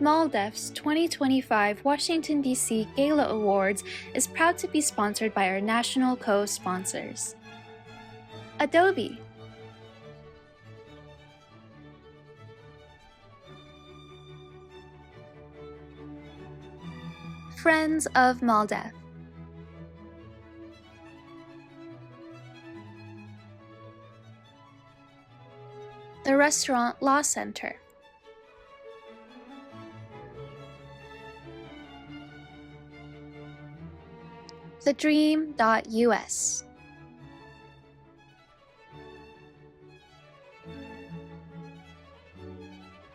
MALDEF's 2025 Washington, D.C. Gala Awards is proud to be sponsored by our national co-sponsors. Adobe, Friends of MALDEF, the Restaurant Law Center, thedream.us,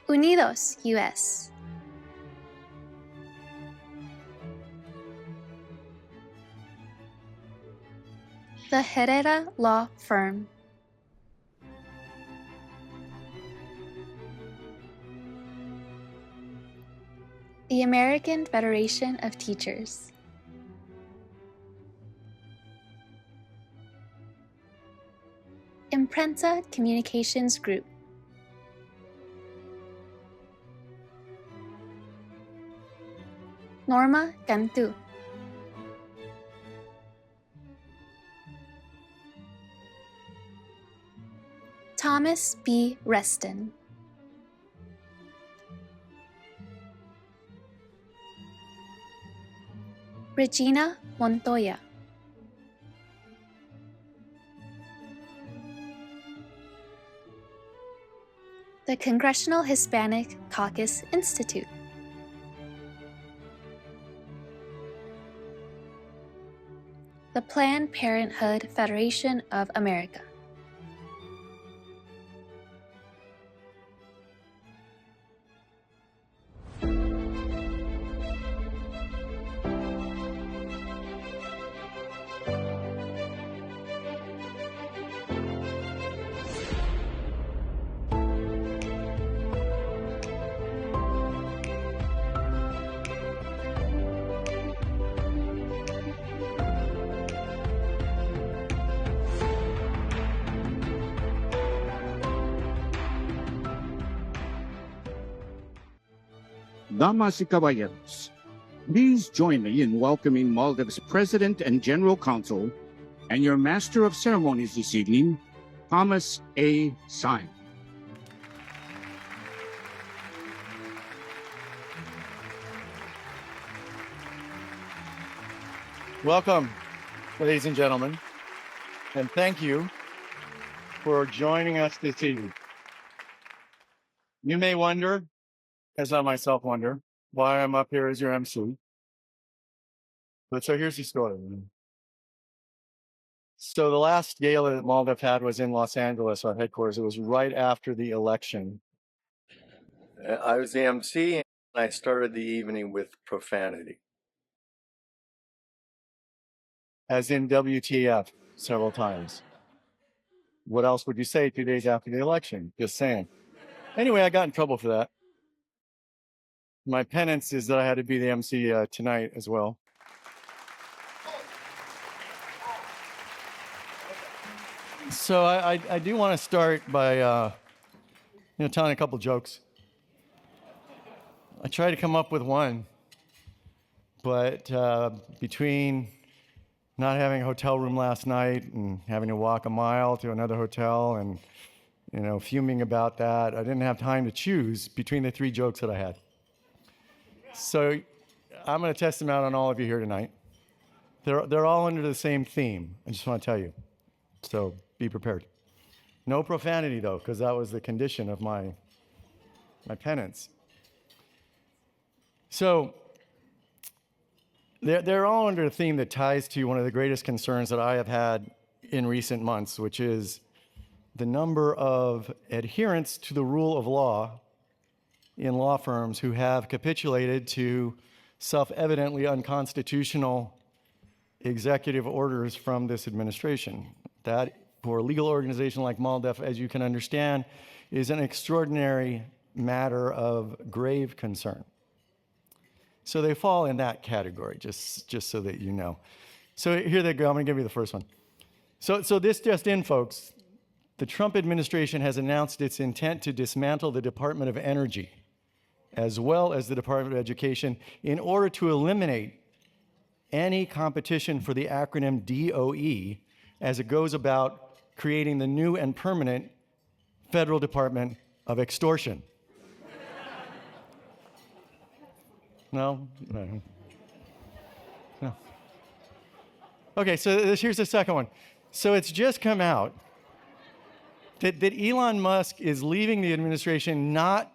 Unidos US, the Herrera Law Firm, the American Federation of Teachers, Imprenta Communications Group, Norma Cantu, Thomas B. Reston, Regina Montoya, the Congressional Hispanic Caucus Institute, the Planned Parenthood Federation of America. Damas y caballeros, please join me in welcoming MALDEF's President and General Counsel and your Master of Ceremonies this evening, Thomas A. Sine. Welcome, ladies and gentlemen, and thank you for joining us this evening. You may wonder, as I myself wonder, why I'm up here as your MC. But so here's the story. So the last gala that MALDEF had was in Los Angeles, our headquarters. It was right after the election. I was the MC, and I started the evening with profanity. As in WTF several times. What else would you say 2 days after the election? Just saying. Anyway, I got in trouble for that. My penance is that I had to be the MC tonight as well. So I do want to start by telling a couple jokes. I tried to come up with one, but between not having a hotel room last night and having to walk a mile to another hotel and fuming about that, I didn't have time to choose between the three jokes that I had. So I'm going to test them out on all of you here tonight. They're all under the same theme. I just want to tell you. So be prepared. No profanity, though, because that was the condition of my penance. So they're all under a theme that ties to one of the greatest concerns that I have had in recent months, which is the number of adherents to the rule of law in law firms who have capitulated to self-evidently unconstitutional executive orders from this administration. That, for a legal organization like MALDEF, as you can understand, is an extraordinary matter of grave concern. So they fall in that category, just so that you know. So here they go. I'm going to give you the first one. So this just in, folks. The Trump administration has announced its intent to dismantle the Department of Energy as well as the Department of Education, in order to eliminate any competition for the acronym DOE as it goes about creating the new and permanent Federal Department of Extortion. No? No. Okay, so here's the second one. So it's just come out that Elon Musk is leaving the administration not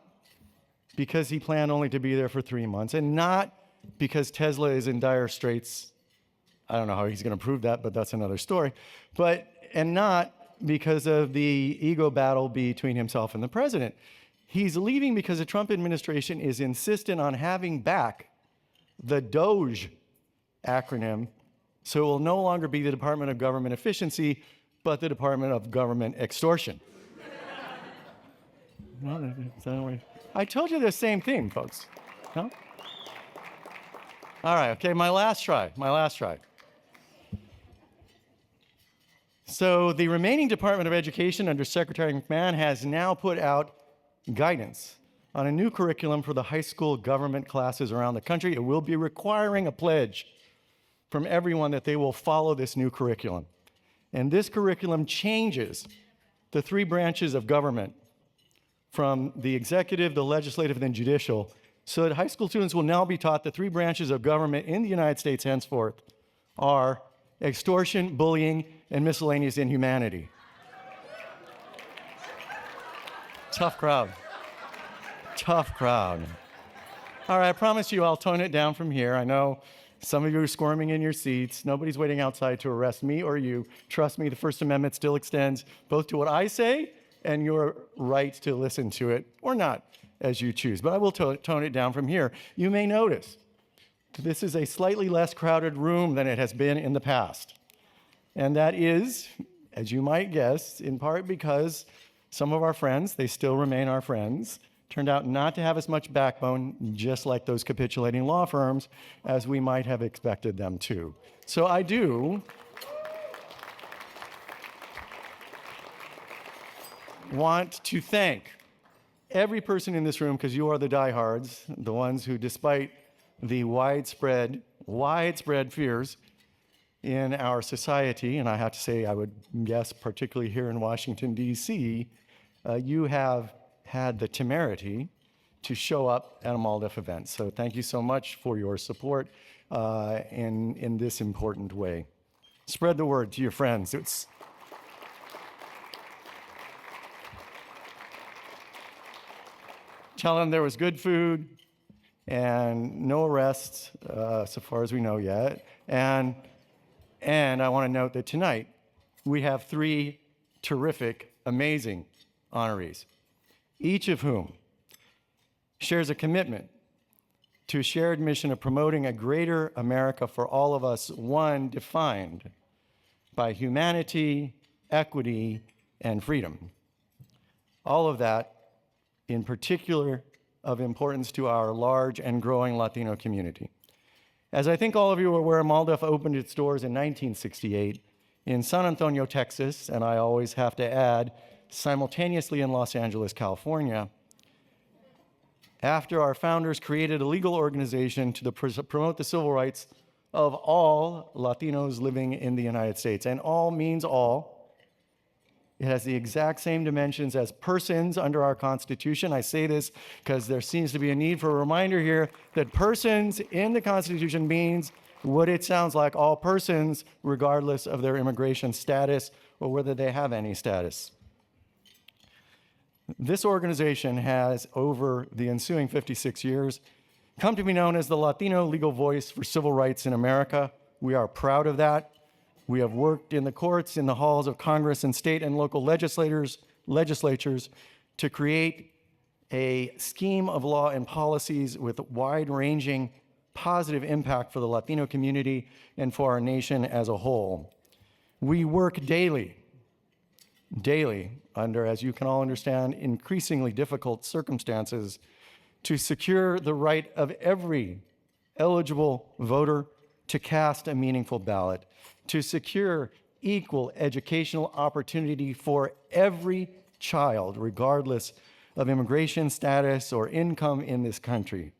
because he planned only to be there for 3 months, and not because Tesla is in dire straits. I don't know how he's going to prove that, but that's another story. And not because of the ego battle between himself and the president. He's leaving because the Trump administration is insistent on having back the DOGE acronym, so it will no longer be the Department of Government Efficiency, but the Department of Government Extortion. I told you the same thing, folks. No? All right, okay, my last try. So the remaining Department of Education under Secretary McMahon has now put out guidance on a new curriculum for the high school government classes around the country. It will be requiring a pledge from everyone that they will follow this new curriculum. And this curriculum changes the 3 branches of government from the executive, the legislative, and the judicial, so that high school students will now be taught the 3 branches of government in the United States henceforth are extortion, bullying, and miscellaneous inhumanity. Tough crowd. All right, I promise you I'll tone it down from here. I know some of you are squirming in your seats. Nobody's waiting outside to arrest me or you. Trust me, the First Amendment still extends both to what I say and your right to listen to it, or not, as you choose. But I will tone it down from here. You may notice this is a slightly less crowded room than it has been in the past. And that is, as you might guess, in part because some of our friends, they still remain our friends, turned out not to have as much backbone, just like those capitulating law firms, as we might have expected them to. So I do want to thank every person in this room, because you are the diehards, the ones who, despite the widespread fears in our society, and I have to say, I would guess, particularly here in Washington, D.C., you have had the temerity to show up at a MALDEF event. So thank you so much for your support in this important way. Spread the word to your friends. Tell them there was good food and no arrests, so far as we know yet. And I want to note that tonight we have 3 terrific, amazing honorees, each of whom shares a commitment to a shared mission of promoting a greater America for all of us, one defined by humanity, equity, and freedom. All of that in particular of importance to our large and growing Latino community. As I think all of you are aware, MALDEF opened its doors in 1968 in San Antonio, Texas, and I always have to add, simultaneously in Los Angeles, California, after our founders created a legal organization to promote the civil rights of all Latinos living in the United States. And all means all. It has the exact same dimensions as persons under our Constitution. I say this because there seems to be a need for a reminder here that persons in the Constitution means what it sounds like, all persons, regardless of their immigration status or whether they have any status. This organization has, over the ensuing 56 years, come to be known as the Latino legal voice for civil rights in America. We are proud of that. We have worked in the courts, in the halls of Congress, and state and local legislatures to create a scheme of law and policies with wide-ranging positive impact for the Latino community and for our nation as a whole. We work daily under, as you can all understand, increasingly difficult circumstances to secure the right of every eligible voter to cast a meaningful ballot, to secure equal educational opportunity for every child, regardless of immigration status or income in this country.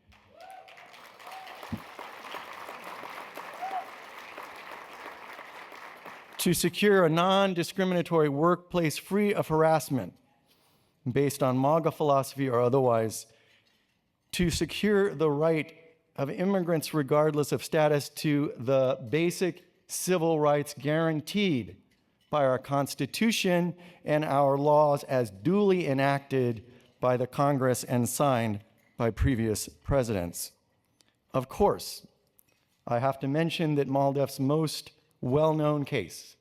To secure a non-discriminatory workplace free of harassment based on MAGA philosophy or otherwise, to secure the right of immigrants, regardless of status, to the basic civil rights guaranteed by our Constitution and our laws as duly enacted by the Congress and signed by previous presidents. Of course, I have to mention that MALDEF's most well-known case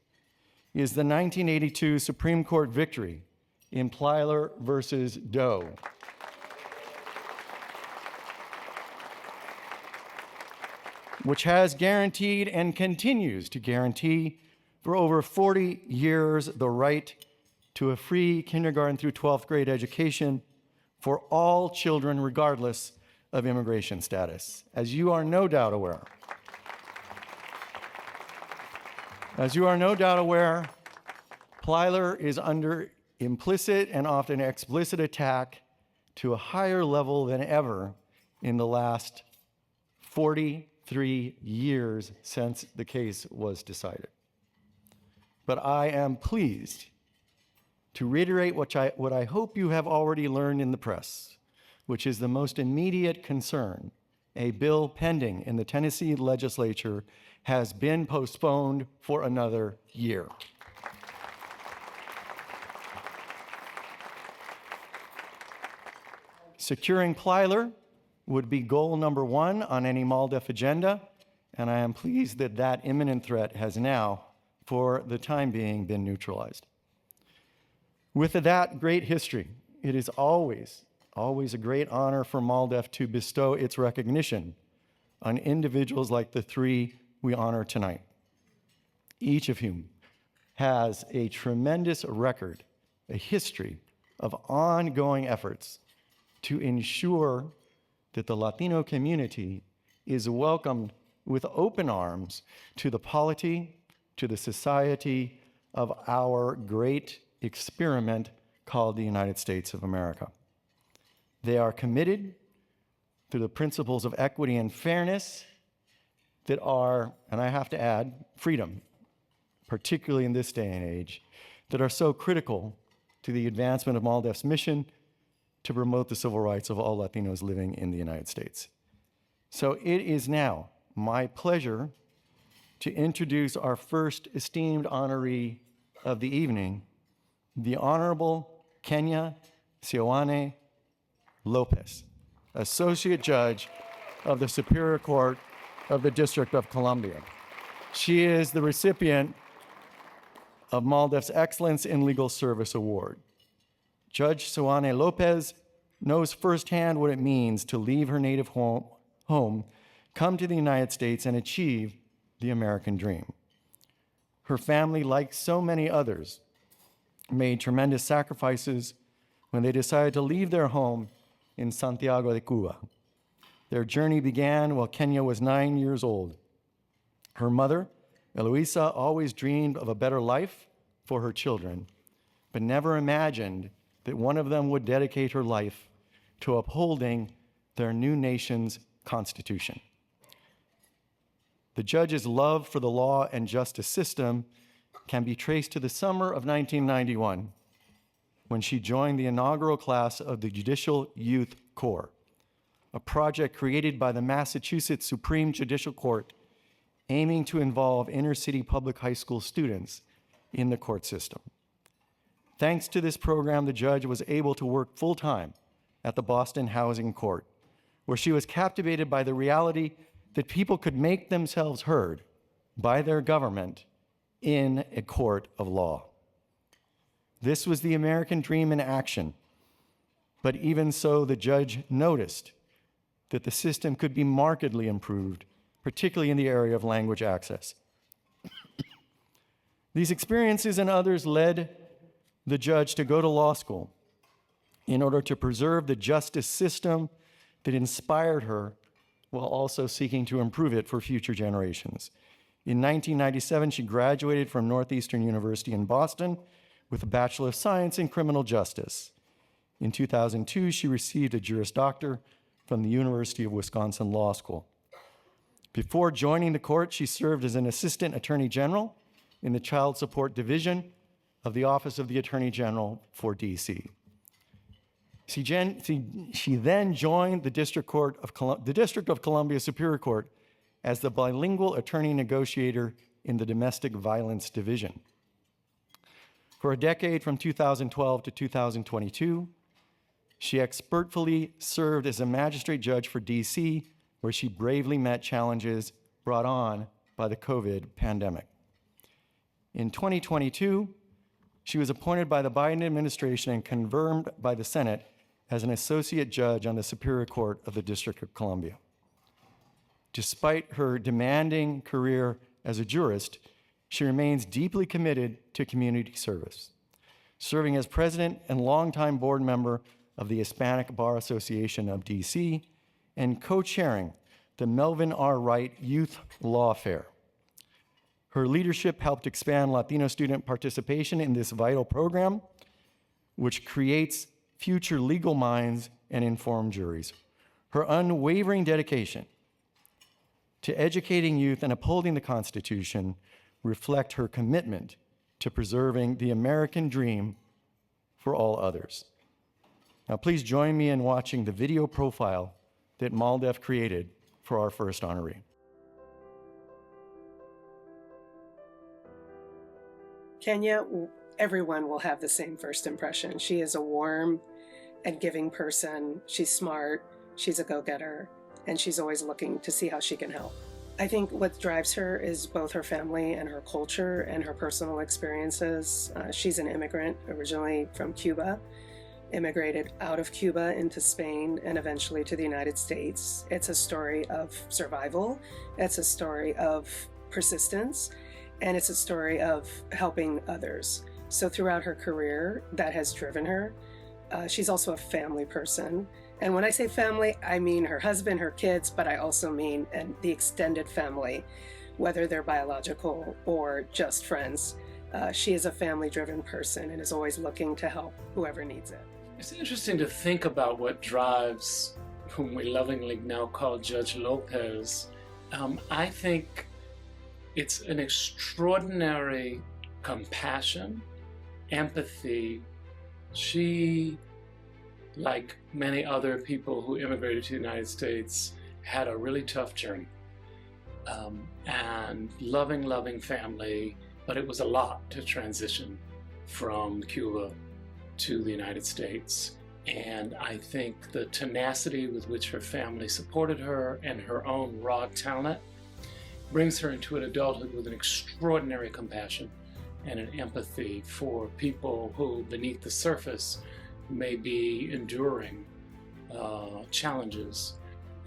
is the 1982 Supreme Court victory in Plyler versus Doe. Which has guaranteed and continues to guarantee for over 40 years the right to a free kindergarten through 12th grade education for all children, regardless of immigration status. As you are no doubt aware, Plyler is under implicit and often explicit attack to a higher level than ever in the last 43 years since the case was decided. But I am pleased to reiterate what I hope you have already learned in the press, which is the most immediate concern. A bill pending in the Tennessee legislature has been postponed for another year. Securing Plyler would be goal number one on any MALDEF agenda, and I am pleased that that imminent threat has now, for the time being, been neutralized. With that great history, it is always a great honor for MALDEF to bestow its recognition on individuals like the three we honor tonight, each of whom has a tremendous record, a history of ongoing efforts to ensure that the Latino community is welcomed with open arms to the polity, to the society of our great experiment called the United States of America. They are committed to the principles of equity and fairness that are, and I have to add, freedom, particularly in this day and age, that are so critical to the advancement of MALDEF's mission to promote the civil rights of all Latinos living in the United States. So it is now my pleasure to introduce our first esteemed honoree of the evening, the Honorable Kenya Sioane Lopez, Associate Judge of the Superior Court of the District of Columbia. She is the recipient of MALDEF's Excellence in Legal Service Award. Judge Sioane Lopez knows firsthand what it means to leave her native home, come to the United States, and achieve the American dream. Her family, like so many others, made tremendous sacrifices when they decided to leave their home in Santiago de Cuba. Their journey began while Kenya was 9 years old. Her mother, Eloisa, always dreamed of a better life for her children, but never imagined that one of them would dedicate her life to upholding their new nation's constitution. The judge's love for the law and justice system can be traced to the summer of 1991, when she joined the inaugural class of the Judicial Youth Corps, a project created by the Massachusetts Supreme Judicial Court aiming to involve inner-city public high school students in the court system. Thanks to this program, the judge was able to work full-time at the Boston Housing Court, where she was captivated by the reality that people could make themselves heard by their government in a court of law. This was the American dream in action, but even so, the judge noticed that the system could be markedly improved, particularly in the area of language access. These experiences and others led the judge to go to law school in order to preserve the justice system that inspired her while also seeking to improve it for future generations. In 1997, she graduated from Northeastern University in Boston with a Bachelor of Science in Criminal Justice. In 2002, she received a Juris Doctor from the University of Wisconsin Law School. Before joining the court, she served as an Assistant Attorney General in the Child Support Division of the Office of the Attorney General for DC. She then joined the District of Columbia Superior Court as the bilingual attorney negotiator in the Domestic Violence Division. For a decade, from 2012 to 2022, she expertly served as a magistrate judge for DC, where she bravely met challenges brought on by the COVID pandemic. In 2022, she was appointed by the Biden administration and confirmed by the Senate as an associate judge on the Superior Court of the District of Columbia. Despite her demanding career as a jurist, she remains deeply committed to community service, serving as president and longtime board member of the Hispanic Bar Association of DC and co-chairing the Melvin R. Wright Youth Law Fair. Her leadership helped expand Latino student participation in this vital program, which creates future legal minds and informed juries. Her unwavering dedication to educating youth and upholding the Constitution reflect her commitment to preserving the American dream for all others. Now, please join me in watching the video profile that MALDEF created for our first honoree. Kenya, everyone will have the same first impression. She is a warm and giving person. She's smart, she's a go-getter, and she's always looking to see how she can help. I think what drives her is both her family and her culture and her personal experiences. She's an immigrant, originally from Cuba, immigrated out of Cuba into Spain and eventually to the United States. It's a story of survival, it's a story of persistence, and it's a story of helping others. So throughout her career, that has driven her. She's also a family person. And when I say family, I mean her husband, her kids, but I also mean the extended family, whether they're biological or just friends. She is a family-driven person and is always looking to help whoever needs it. It's interesting to think about what drives whom we lovingly now call Judge Lopez. I think it's an extraordinary compassion, empathy. She, like many other people who immigrated to the United States, had a really tough journey. And loving family, but it was a lot to transition from Cuba to the United States. And I think the tenacity with which her family supported her and her own raw talent brings her into an adulthood with an extraordinary compassion and an empathy for people who, beneath the surface, may be enduring challenges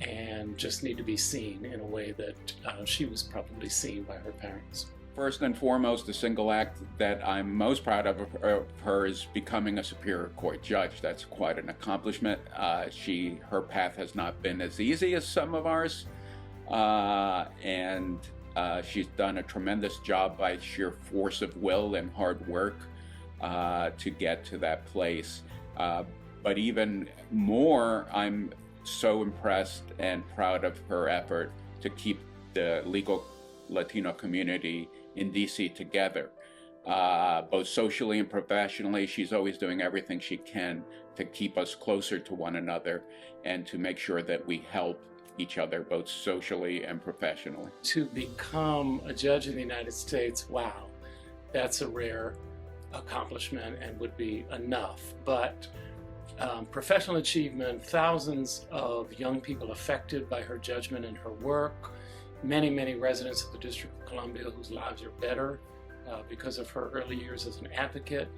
and just need to be seen in a way that she was probably seen by her parents. First and foremost, the single act that I'm most proud of her is becoming a Superior Court judge. That's quite an accomplishment. Her path has not been as easy as some of ours, and she's done a tremendous job by sheer force of will and hard work to get to that place. But even more, I'm so impressed and proud of her effort to keep the legal Latino community in DC together, both socially and professionally. She's always doing everything she can to keep us closer to one another and to make sure that we help each other both socially and professionally. To become a judge in the United States, wow, that's a rare accomplishment and would be enough. But professional achievement, thousands of young people affected by her judgment and her work, many residents of the District of Columbia whose lives are better because of her early years as an advocate.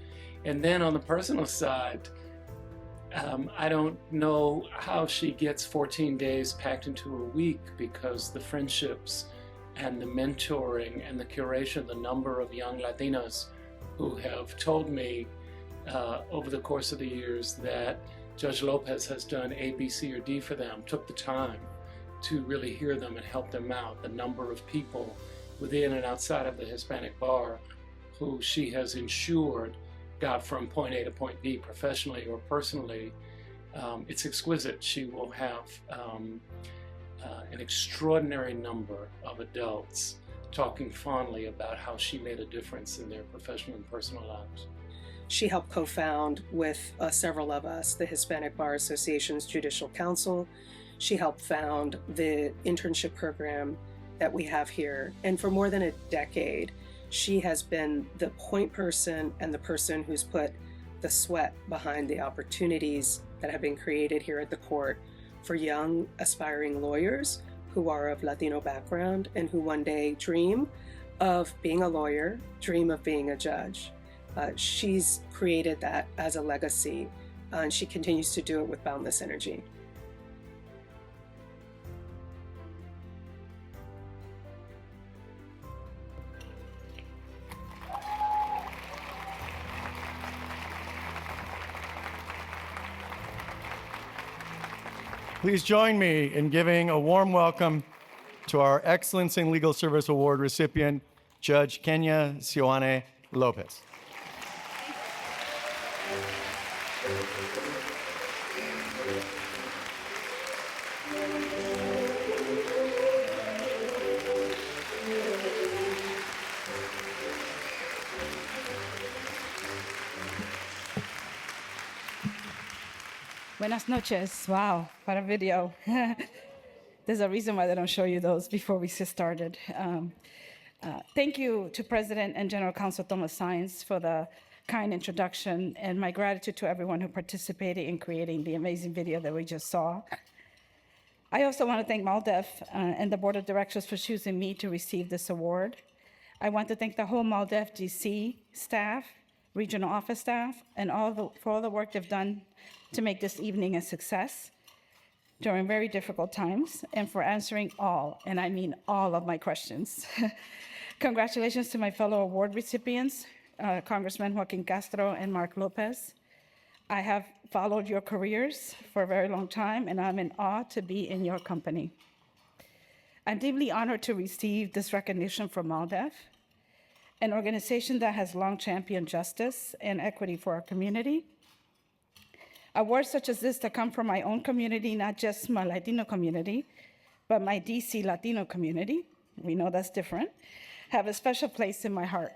And then on the personal side, I don't know how she gets 14 days packed into a week, because the friendships and the mentoring and the curation, the number of young Latinas who have told me over the course of the years that Judge Lopez has done A, B, C, or D for them, took the time to really hear them and help them out. The number of people within and outside of the Hispanic bar who she has ensured got from point A to point B professionally or personally, it's exquisite. She will have an extraordinary number of adults talking fondly about how she made a difference in their professional and personal lives. She helped co-found with several of us the Hispanic Bar Association's Judicial Council. She helped found the internship program that we have here. And for more than a decade, she has been the point person and the person who's put the sweat behind the opportunities that have been created here at the court for young aspiring lawyers who are of Latino background and who one day dream of being a lawyer, dream of being a judge. She's created that as a legacy, and she continues to do it with boundless energy. Please join me in giving a warm welcome to our Excellence in Legal Service Award recipient, Judge Kenya Sioane Lopez. Buenas noches. Wow, what a video. There's a reason why they don't show you those before we get started. Thank you to President and General Counsel Thomas Saenz for the kind introduction, and my gratitude to everyone who participated in creating the amazing video that we just saw. I also want to thank MALDEF and the Board of Directors for choosing me to receive this award. I want to thank the whole MALDEF DC staff, regional office staff, and for all the work they've done to make this evening a success during very difficult times, and for answering all, and I mean all, of my questions. Congratulations to my fellow award recipients, Congressman Joaquin Castro and Mark Lopez. I have followed your careers for a very long time, and I'm in awe to be in your company. I'm deeply honored to receive this recognition from MALDEF, an organization that has long championed justice and equity for our community. Awards such as this that come from my own community, not just my Latino community, but my DC Latino community, we know that's different, have a special place in my heart.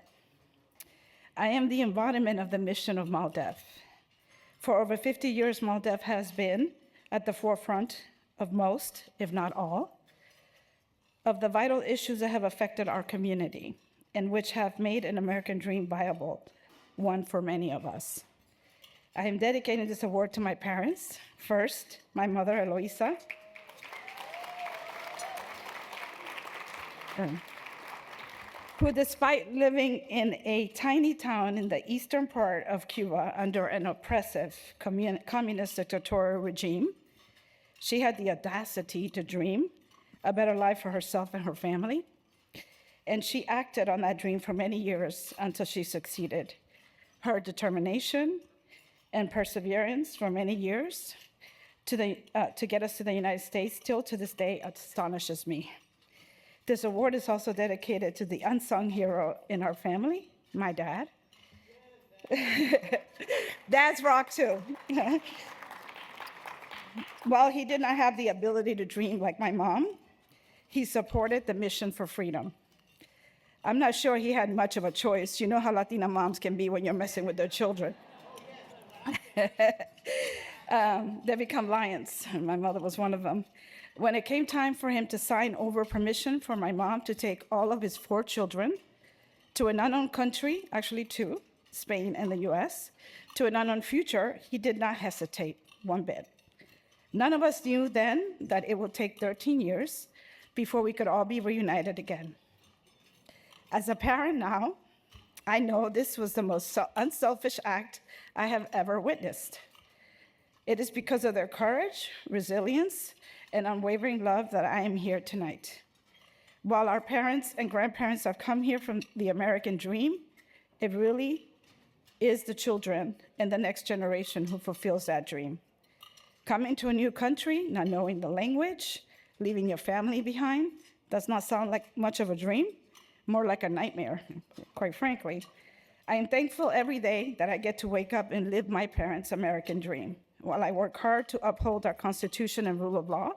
I am the embodiment of the mission of MALDEF. For over 50 years, MALDEF has been at the forefront of most, if not all, of the vital issues that have affected our community and which have made an American dream viable, one for many of us. I am dedicating this award to my parents. First, my mother, Eloisa, who, despite living in a tiny town in the eastern part of Cuba under an oppressive communist dictatorial regime, she had the audacity to dream a better life for herself and her family. And she acted on that dream for many years until she succeeded. Her determination and perseverance for many years to get us to the United States still to this day astonishes me. This award is also dedicated to the unsung hero in our family, my dad. Dads rock too. While he did not have the ability to dream like my mom, he supported the mission for freedom. I'm not sure he had much of a choice. You know how Latina moms can be when you're messing with their children. They become lions, and my mother was one of them. When it came time for him to sign over permission for my mom to take all of his 4 children to an unknown country, actually 2, Spain and the US, to an unknown future, he did not hesitate one bit. None of us knew then that it would take 13 years before we could all be reunited again. As a parent now, I know this was the most unselfish act I have ever witnessed. It is because of their courage, resilience, and unwavering love that I am here tonight. While our parents and grandparents have come here from the American dream, it really is the children and the next generation who fulfills that dream. Coming to a new country, not knowing the language, leaving your family behind, does not sound like much of a dream, more like a nightmare, quite frankly. I am thankful every day that I get to wake up and live my parents' American dream. While I work hard to uphold our Constitution and rule of law,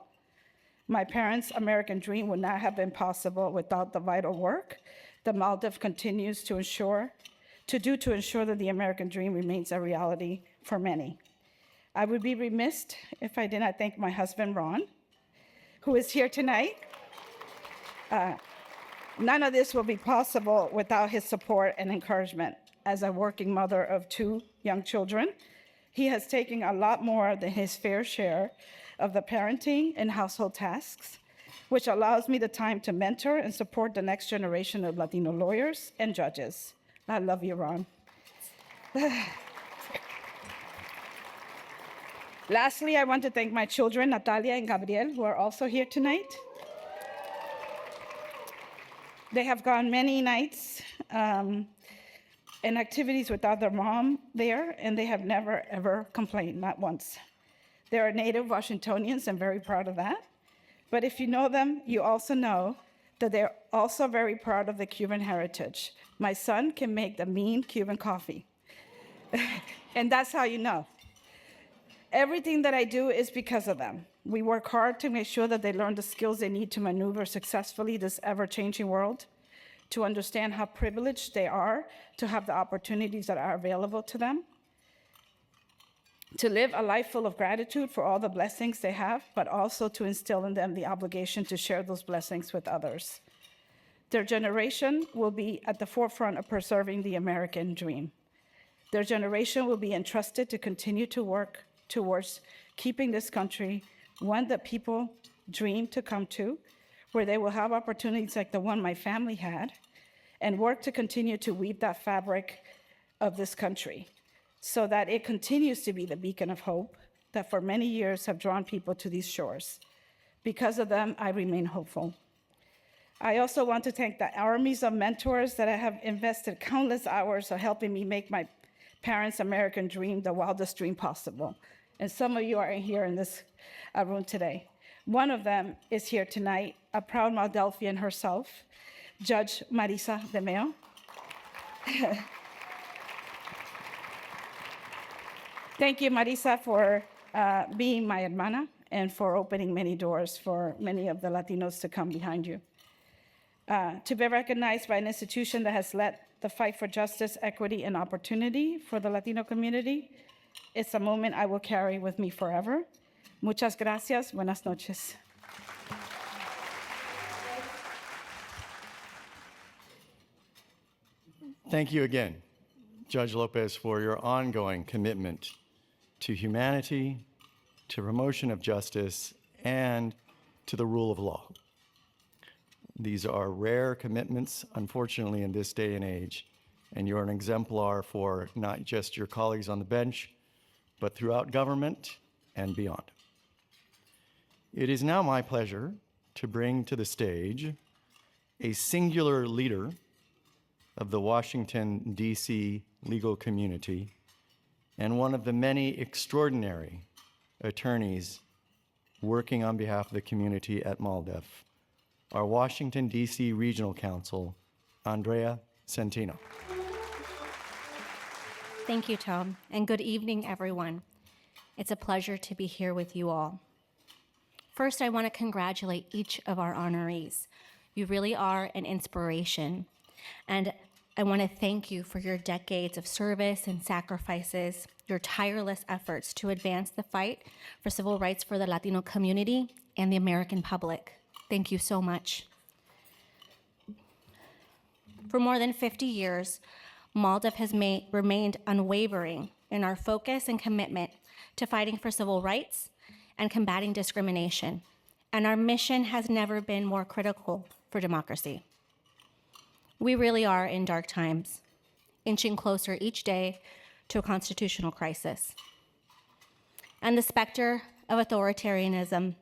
my parents' American dream would not have been possible without the vital work that MALDEF continues to ensure that the American dream remains a reality for many. I would be remiss if I did not thank my husband, Ron, who is here tonight. None of this will be possible without his support and encouragement. As a working mother of 2 young children, he has taken a lot more than his fair share of the parenting and household tasks, which allows me the time to mentor and support the next generation of Latino lawyers and judges. I love you, Ron. Lastly, I want to thank my children, Natalia and Gabriel, who are also here tonight. They have gone many nights and activities without their mom there, and they have never, ever complained, not once. They are native Washingtonians, I'm very proud of that. But if you know them, you also know that they're also very proud of the Cuban heritage. My son can make the mean Cuban coffee. And that's how you know. Everything that I do is because of them. We work hard to make sure that they learn the skills they need to maneuver successfully this ever-changing world, to understand how privileged they are to have the opportunities that are available to them, to live a life full of gratitude for all the blessings they have, but also to instill in them the obligation to share those blessings with others. Their generation will be at the forefront of preserving the American dream. Their generation will be entrusted to continue to work towards keeping this country one that people dream to come to, where they will have opportunities like the one my family had, and work to continue to weave that fabric of this country so that it continues to be the beacon of hope that for many years have drawn people to these shores. Because of them, I remain hopeful. I also want to thank the armies of mentors that have invested countless hours of helping me make my parents' American dream the wildest dream possible. And some of you are here in this room today. One of them is here tonight, a proud Maldelfian herself, Judge Marisa de Meo. Thank you, Marisa, for being my hermana and for opening many doors for many of the Latinos to come behind you. To be recognized by an institution that has led the fight for justice, equity, and opportunity for the Latino community, it's a moment I will carry with me forever. Muchas gracias. Buenas noches. Thank you again, Judge Lopez, for your ongoing commitment to humanity, to promotion of justice, and to the rule of law. These are rare commitments, unfortunately, in this day and age, and you're an exemplar for not just your colleagues on the bench, but throughout government and beyond. It is now my pleasure to bring to the stage a singular leader of the Washington, D.C. legal community and one of the many extraordinary attorneys working on behalf of the community at MALDEF, our Washington, D.C. Regional Counsel, Andrea Centino. Thank you, Tom, and good evening, everyone. It's a pleasure to be here with you all. First, I want to congratulate each of our honorees. You really are an inspiration, and I want to thank you for your decades of service and sacrifices, your tireless efforts to advance the fight for civil rights for the Latino community and the American public. Thank you so much. For more than 50 years, MALDEF has remained unwavering in our focus and commitment to fighting for civil rights and combating discrimination. And our mission has never been more critical for democracy. We really are in dark times, inching closer each day to a constitutional crisis. And the specter of authoritarianism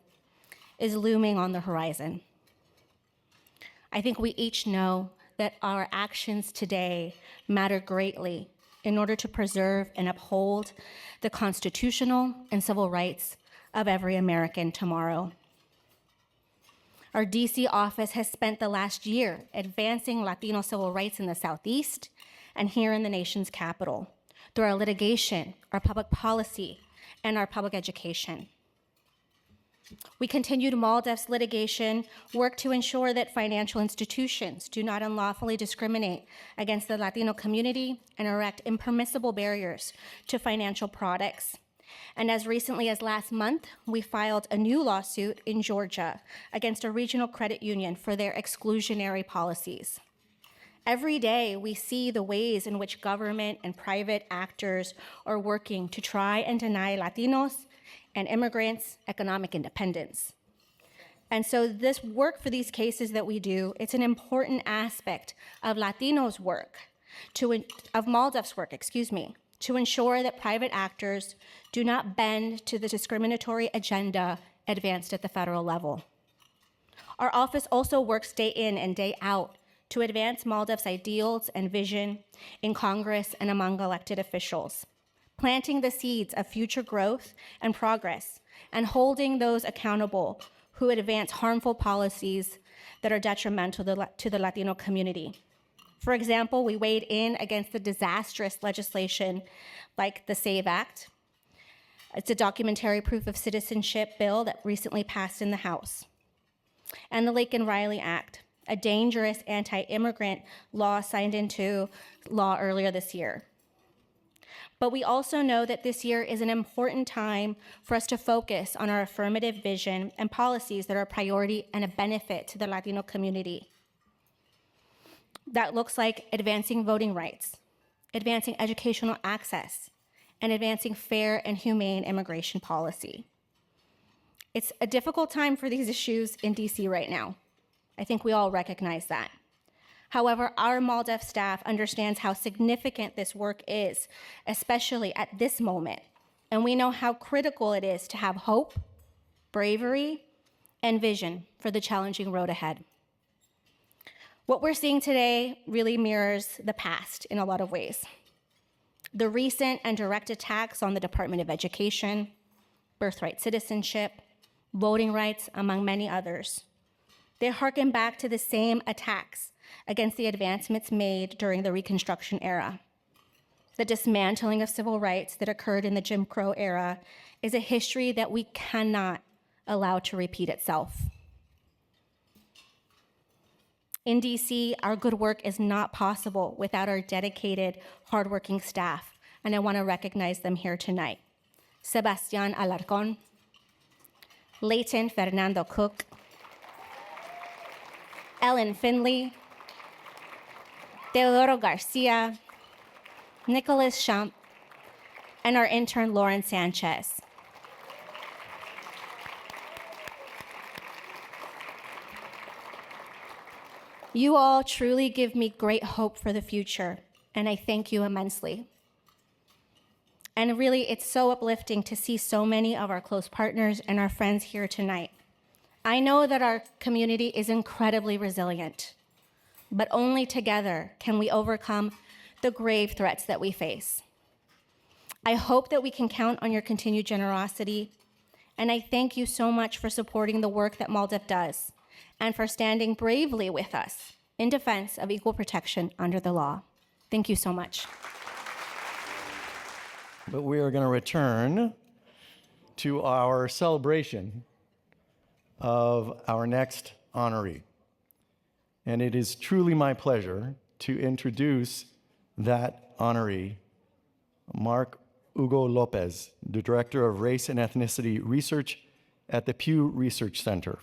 is looming on the horizon. I think we each know that our actions today matter greatly in order to preserve and uphold the constitutional and civil rights of every American tomorrow. Our DC office has spent the last year advancing Latino civil rights in the Southeast and here in the nation's capital, through our litigation, our public policy, and our public education. We continued MALDEF's litigation work to ensure that financial institutions do not unlawfully discriminate against the Latino community and erect impermissible barriers to financial products. And as recently as last month, we filed a new lawsuit in Georgia against a regional credit union for their exclusionary policies. Every day, we see the ways in which government and private actors are working to try and deny Latinos and immigrants economic independence. And so this work for these cases that we do, it's an important aspect of Latinos' work, of MALDEF's work, to ensure that private actors do not bend to the discriminatory agenda advanced at the federal level. Our office also works day in and day out to advance MALDEF's ideals and vision in Congress and among elected officials, planting the seeds of future growth and progress, and holding those accountable who advance harmful policies that are detrimental to the Latino community. For example, we weighed in against the disastrous legislation like the SAVE Act. It's a documentary proof of citizenship bill that recently passed in the House. And the Laken-Riley Act, a dangerous anti-immigrant law signed into law earlier this year. But we also know that this year is an important time for us to focus on our affirmative vision and policies that are a priority and a benefit to the Latino community. That looks like advancing voting rights, advancing educational access, and advancing fair and humane immigration policy. It's a difficult time for these issues in DC right now. I think we all recognize that. However, our MALDEF staff understands how significant this work is, especially at this moment. And we know how critical it is to have hope, bravery, and vision for the challenging road ahead. What we're seeing today really mirrors the past in a lot of ways. The recent and direct attacks on the Department of Education, birthright citizenship, voting rights, among many others, they harken back to the same attacks against the advancements made during the Reconstruction era. The dismantling of civil rights that occurred in the Jim Crow era is a history that we cannot allow to repeat itself. In DC, our good work is not possible without our dedicated, hardworking staff, and I want to recognize them here tonight. Sebastian Alarcon, Leighton Fernando Cook, Ellen Finley, Teodoro Garcia, Nicholas Champ, and our intern, Lauren Sanchez. You all truly give me great hope for the future, and I thank you immensely. And really, it's so uplifting to see so many of our close partners and our friends here tonight. I know that our community is incredibly resilient, but only together can we overcome the grave threats that we face. I hope that we can count on your continued generosity, and I thank you so much for supporting the work that MALDEF does and for standing bravely with us in defense of equal protection under the law. Thank you so much. But we are going to return to our celebration of our next honoree. And it is truly my pleasure to introduce that honoree, Mark Hugo Lopez, the Director of Race and Ethnicity Research at the Pew Research Center.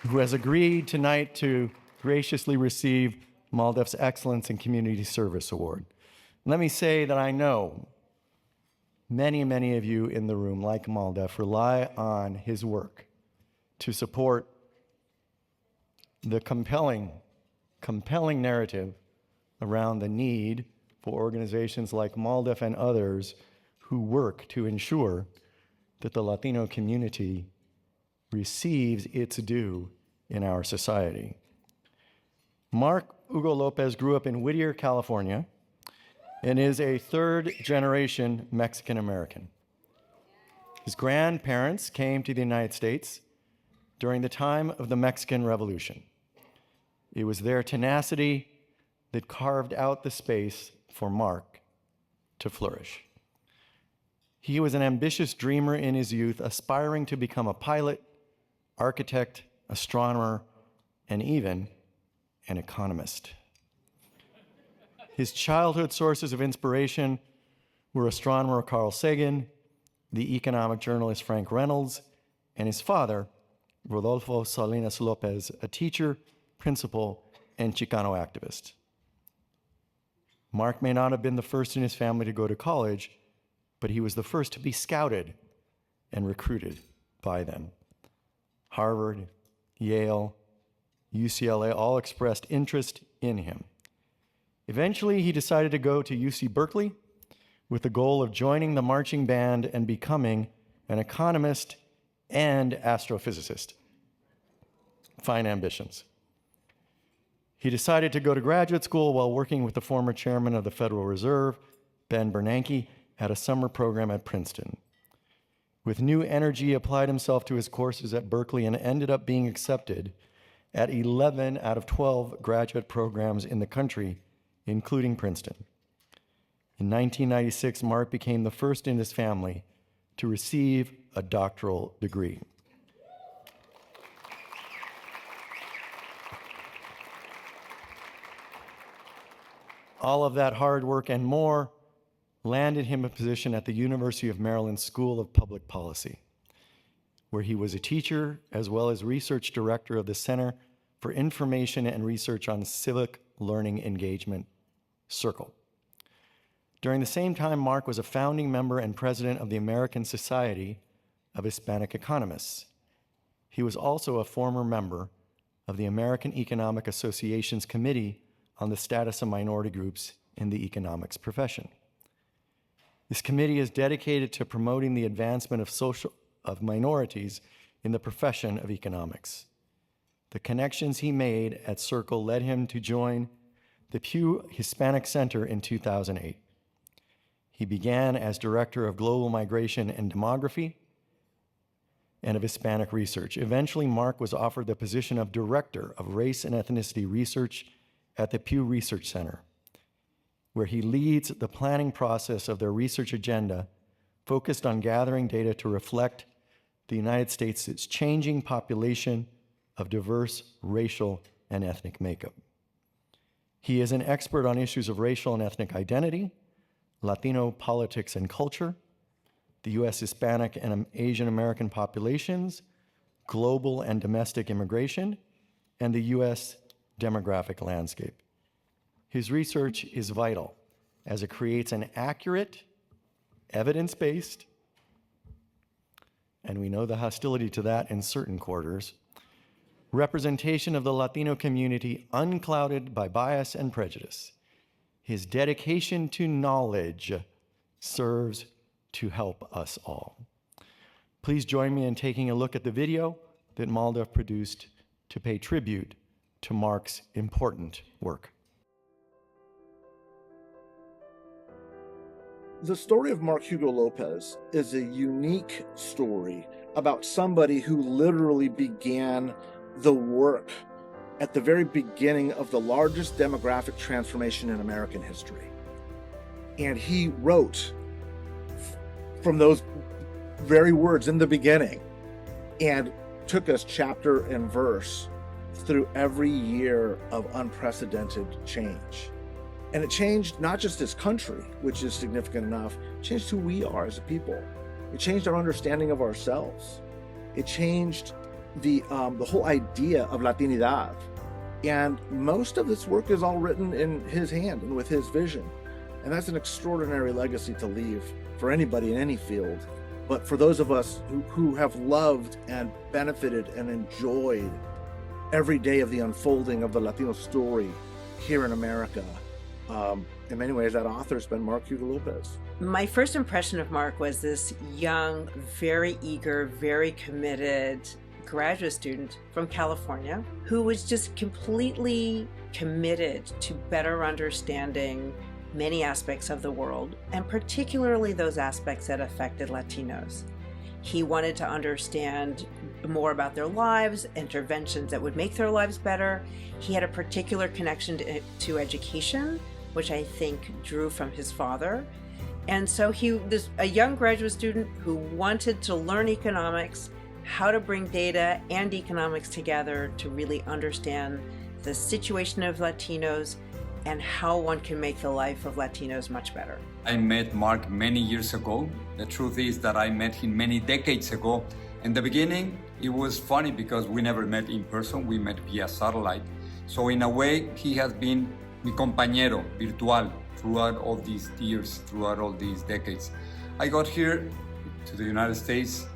Who has agreed tonight to graciously receive MALDEF's Excellence in Community Service Award. Let me say that I know many, many of you in the room, like MALDEF, rely on his work to support the compelling narrative around the need for organizations like MALDEF and others who work to ensure that the Latino community receives its due in our society. Mark Hugo Lopez grew up in Whittier, California, and is a third-generation Mexican American. His grandparents came to the United States during the time of the Mexican Revolution. It was their tenacity that carved out the space for Mark to flourish. He was an ambitious dreamer in his youth, aspiring to become a pilot, architect, astronomer, and even an economist. His childhood sources of inspiration were astronomer Carl Sagan, the economic journalist Frank Reynolds, and his father, Rodolfo Salinas Lopez, a teacher, principal, and Chicano activist. Mark may not have been the first in his family to go to college, but he was the first to be scouted and recruited by them. Harvard, Yale, UCLA all expressed interest in him. Eventually, he decided to go to UC Berkeley with the goal of joining the marching band and becoming an economist and astrophysicist. Fine ambitions. He decided to go to graduate school while working with the former chairman of the Federal Reserve, Ben Bernanke, at a summer program at Princeton. With new energy, he applied himself to his courses at Berkeley and ended up being accepted at 11 out of 12 graduate programs in the country, including Princeton. In 1996, Mark became the first in his family to receive a doctoral degree. All of that hard work and more landed him a position at the University of Maryland School of Public Policy, where he was a teacher as well as research director of the Center for Information and Research on Civic Learning Engagement, CIRCLE. During the same time, Mark was a founding member and president of the American Society of Hispanic Economists. He was also a former member of the American Economic Association's Committee on the Status of Minority Groups in the Economics Profession. This committee is dedicated to promoting the advancement of minorities in the profession of economics. The connections he made at CIRCLE led him to join the Pew Hispanic Center in 2008. He began as Director of Global Migration and Demography and of Hispanic Research. Eventually, Mark was offered the position of Director of Race and Ethnicity Research at the Pew Research Center, where he leads the planning process of their research agenda focused on gathering data to reflect the United States' changing population of diverse racial and ethnic makeup. He is an expert on issues of racial and ethnic identity, Latino politics and culture, the U.S. Hispanic and Asian American populations, global and domestic immigration, and the U.S. demographic landscape. His research is vital as it creates an accurate, evidence-based, and we know the hostility to that in certain quarters, representation of the Latino community unclouded by bias and prejudice. His dedication to knowledge serves to help us all. Please join me in taking a look at the video that MALDEF produced to pay tribute to Mark's important work. The story of Mark Hugo Lopez is a unique story about somebody who literally began the work at the very beginning of the largest demographic transformation in American history. And he wrote from those very words in the beginning and took us chapter and verse through every year of unprecedented change. And it changed not just his country, which is significant enough, it changed who we are as a people. It changed our understanding of ourselves. It changed the whole idea of Latinidad. And most of this work is all written in his hand and with his vision. And that's an extraordinary legacy to leave for anybody in any field. But for those of us who have loved and benefited and enjoyed every day of the unfolding of the Latino story here in America, in many ways, that author's been Mark Hugo Lopez. My first impression of Mark was this young, very eager, very committed graduate student from California who was just completely committed to better understanding many aspects of the world, and particularly those aspects that affected Latinos. He wanted to understand more about their lives, interventions that would make their lives better. He had a particular connection to education, which I think drew from his father. And so a young graduate student who wanted to learn economics, how to bring data and economics together to really understand the situation of Latinos and how one can make the life of Latinos much better. I met Mark many years ago. The truth is that I met him many decades ago. In the beginning, it was funny because we never met in person, we met via satellite. So in a way, he has been mi compañero virtual throughout all these years, throughout all these decades. I got here to the United States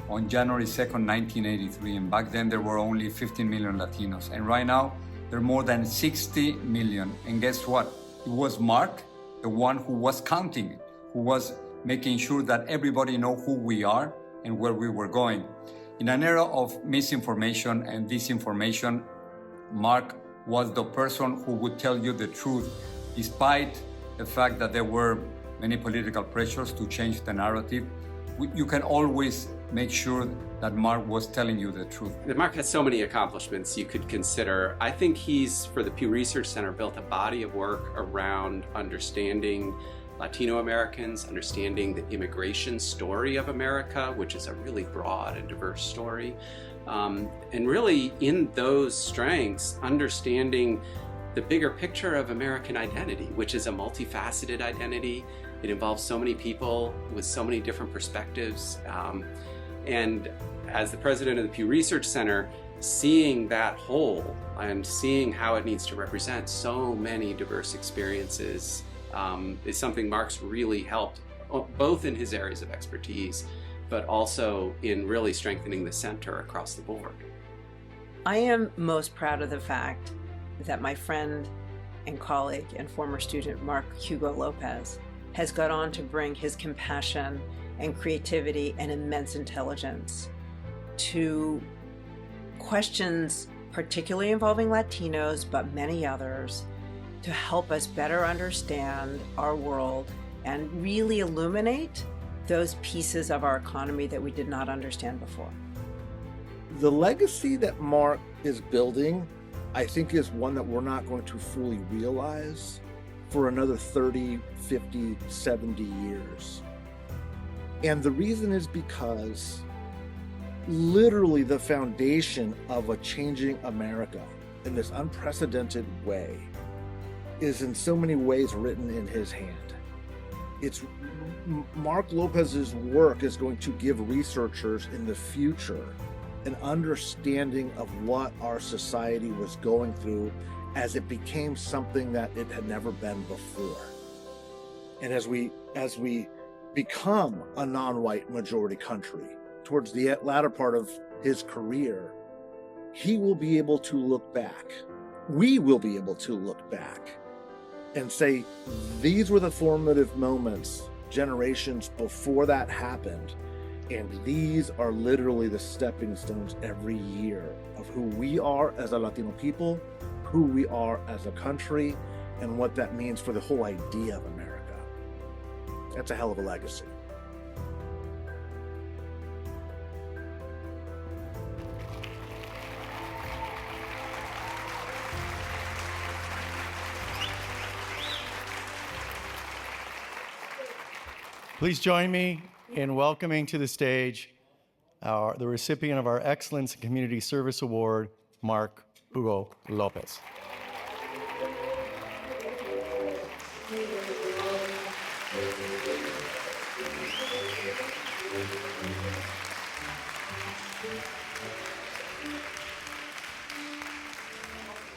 on January 2nd, 1983, and back then there were only 15 million Latinos. And right now, there are more than 60 million. And guess what? It was Mark, the one who was counting it, who was making sure that everybody know who we are and where we were going. In an era of misinformation and disinformation, Mark was the person who would tell you the truth, despite the fact that there were many political pressures to change the narrative. You can always make sure that Mark was telling you the truth. Mark has so many accomplishments you could consider. I think he's, for the Pew Research Center, built a body of work around understanding Latino Americans, understanding the immigration story of America, which is a really broad and diverse story. And really, in those strengths, understanding the bigger picture of American identity, which is a multifaceted identity. It involves so many people with so many different perspectives. And as the president of the Pew Research Center, seeing that whole and seeing how it needs to represent so many diverse experiences is something Mark's really helped, both in his areas of expertise, but also in really strengthening the center across the board. I am most proud of the fact that my friend and colleague and former student, Mark Hugo Lopez, has gone on to bring his compassion and creativity and immense intelligence to questions particularly involving Latinos, but many others, to help us better understand our world and really illuminate those pieces of our economy that we did not understand before. The legacy that Mark is building, I think, is one that we're not going to fully realize for another 30, 50, 70 years. And the reason is because literally the foundation of a changing America in this unprecedented way is in so many ways written in his hand. It's Mark Lopez's work is going to give researchers in the future an understanding of what our society was going through as it became something that it had never been before. And as we become a non-white majority country towards the latter part of his career, he will be able to look back. We will be able to look back and say, these were the formative moments generations before that happened. And these are literally the stepping stones every year of who we are as a Latino people, who we are as a country, and what that means for the whole idea of America. That's a hell of a legacy. Please join me in welcoming to the stage the recipient of our Excellence in Community Service Award, Mark Hugo Lopez.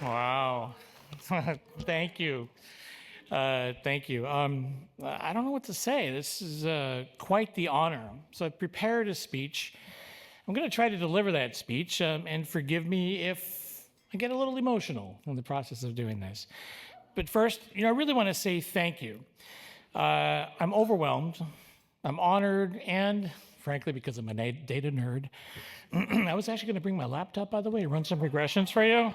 Wow. Thank you. Thank you. I don't know what to say. This is quite the honor. So I've prepared a speech. I'm going to try to deliver that speech, and forgive me if I get a little emotional in the process of doing this. But first, I really want to say thank you. I'm overwhelmed. I'm honored, and frankly, because I'm a data nerd, I was actually going to bring my laptop, by the way, run some regressions for you.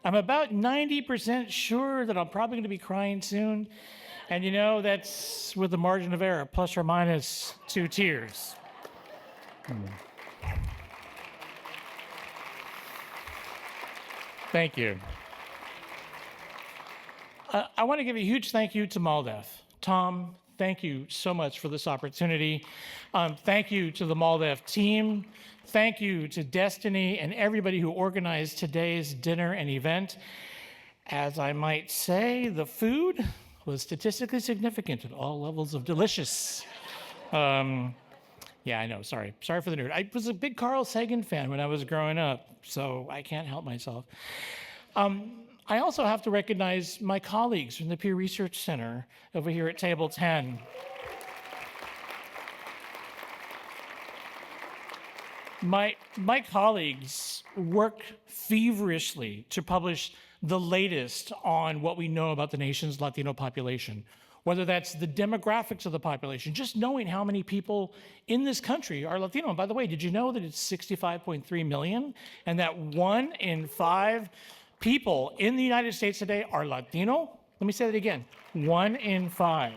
I'm about 90% sure that I'm probably going to be crying soon. And you know, that's with the margin of error, plus or minus 2 tiers. Thank you. I want to give a huge thank you to MALDEF. Tom, thank you so much for this opportunity. Thank you to the MALDEF team. Thank you to Destiny and everybody who organized today's dinner and event. As I might say, the food was statistically significant at all levels of delicious. Yeah, I know, sorry for the nerd. I was a big Carl Sagan fan when I was growing up, so I can't help myself. I also have to recognize my colleagues from the Pew Research Center over here at table 10. My colleagues work feverishly to publish the latest on what we know about the nation's Latino population, whether that's the demographics of the population, just knowing how many people in this country are Latino. And by the way, did you know that it's 65.3 million and that 1 in 5 people in the United States today are Latino? Let me say that again, 1 in 5.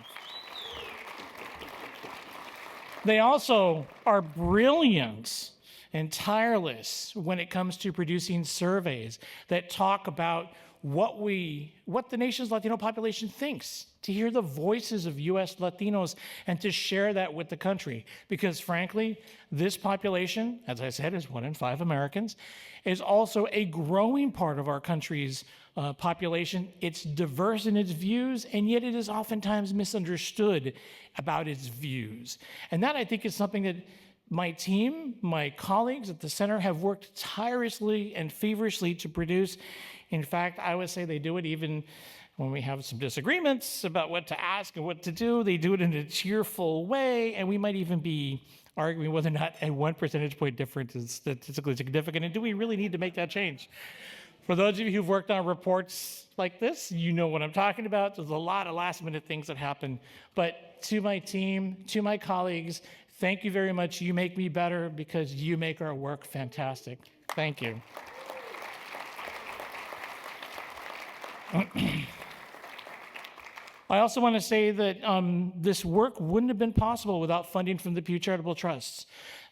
They also are brilliant and tireless when it comes to producing surveys that talk about what the nation's Latino population thinks, to hear the voices of US Latinos and to share that with the country. Because frankly, this population, as I said, is 1 in 5 Americans, is also a growing part of our country's population. It's diverse in its views, and yet it is oftentimes misunderstood about its views. And that, I think, is something that my team, my colleagues at the center have worked tirelessly and feverishly to produce. In fact, I would say they do it even when we have some disagreements about what to ask and what to do. They do it in a cheerful way, and we might even be arguing whether or not a 1 percentage point difference is statistically significant, and do we really need to make that change? For those of you who've worked on reports like this, you know what I'm talking about. There's a lot of last-minute things that happen. But to my team, to my colleagues, thank you very much. You make me better because you make our work fantastic. Thank you. I also want to say that this work wouldn't have been possible without funding from the Pew Charitable Trusts.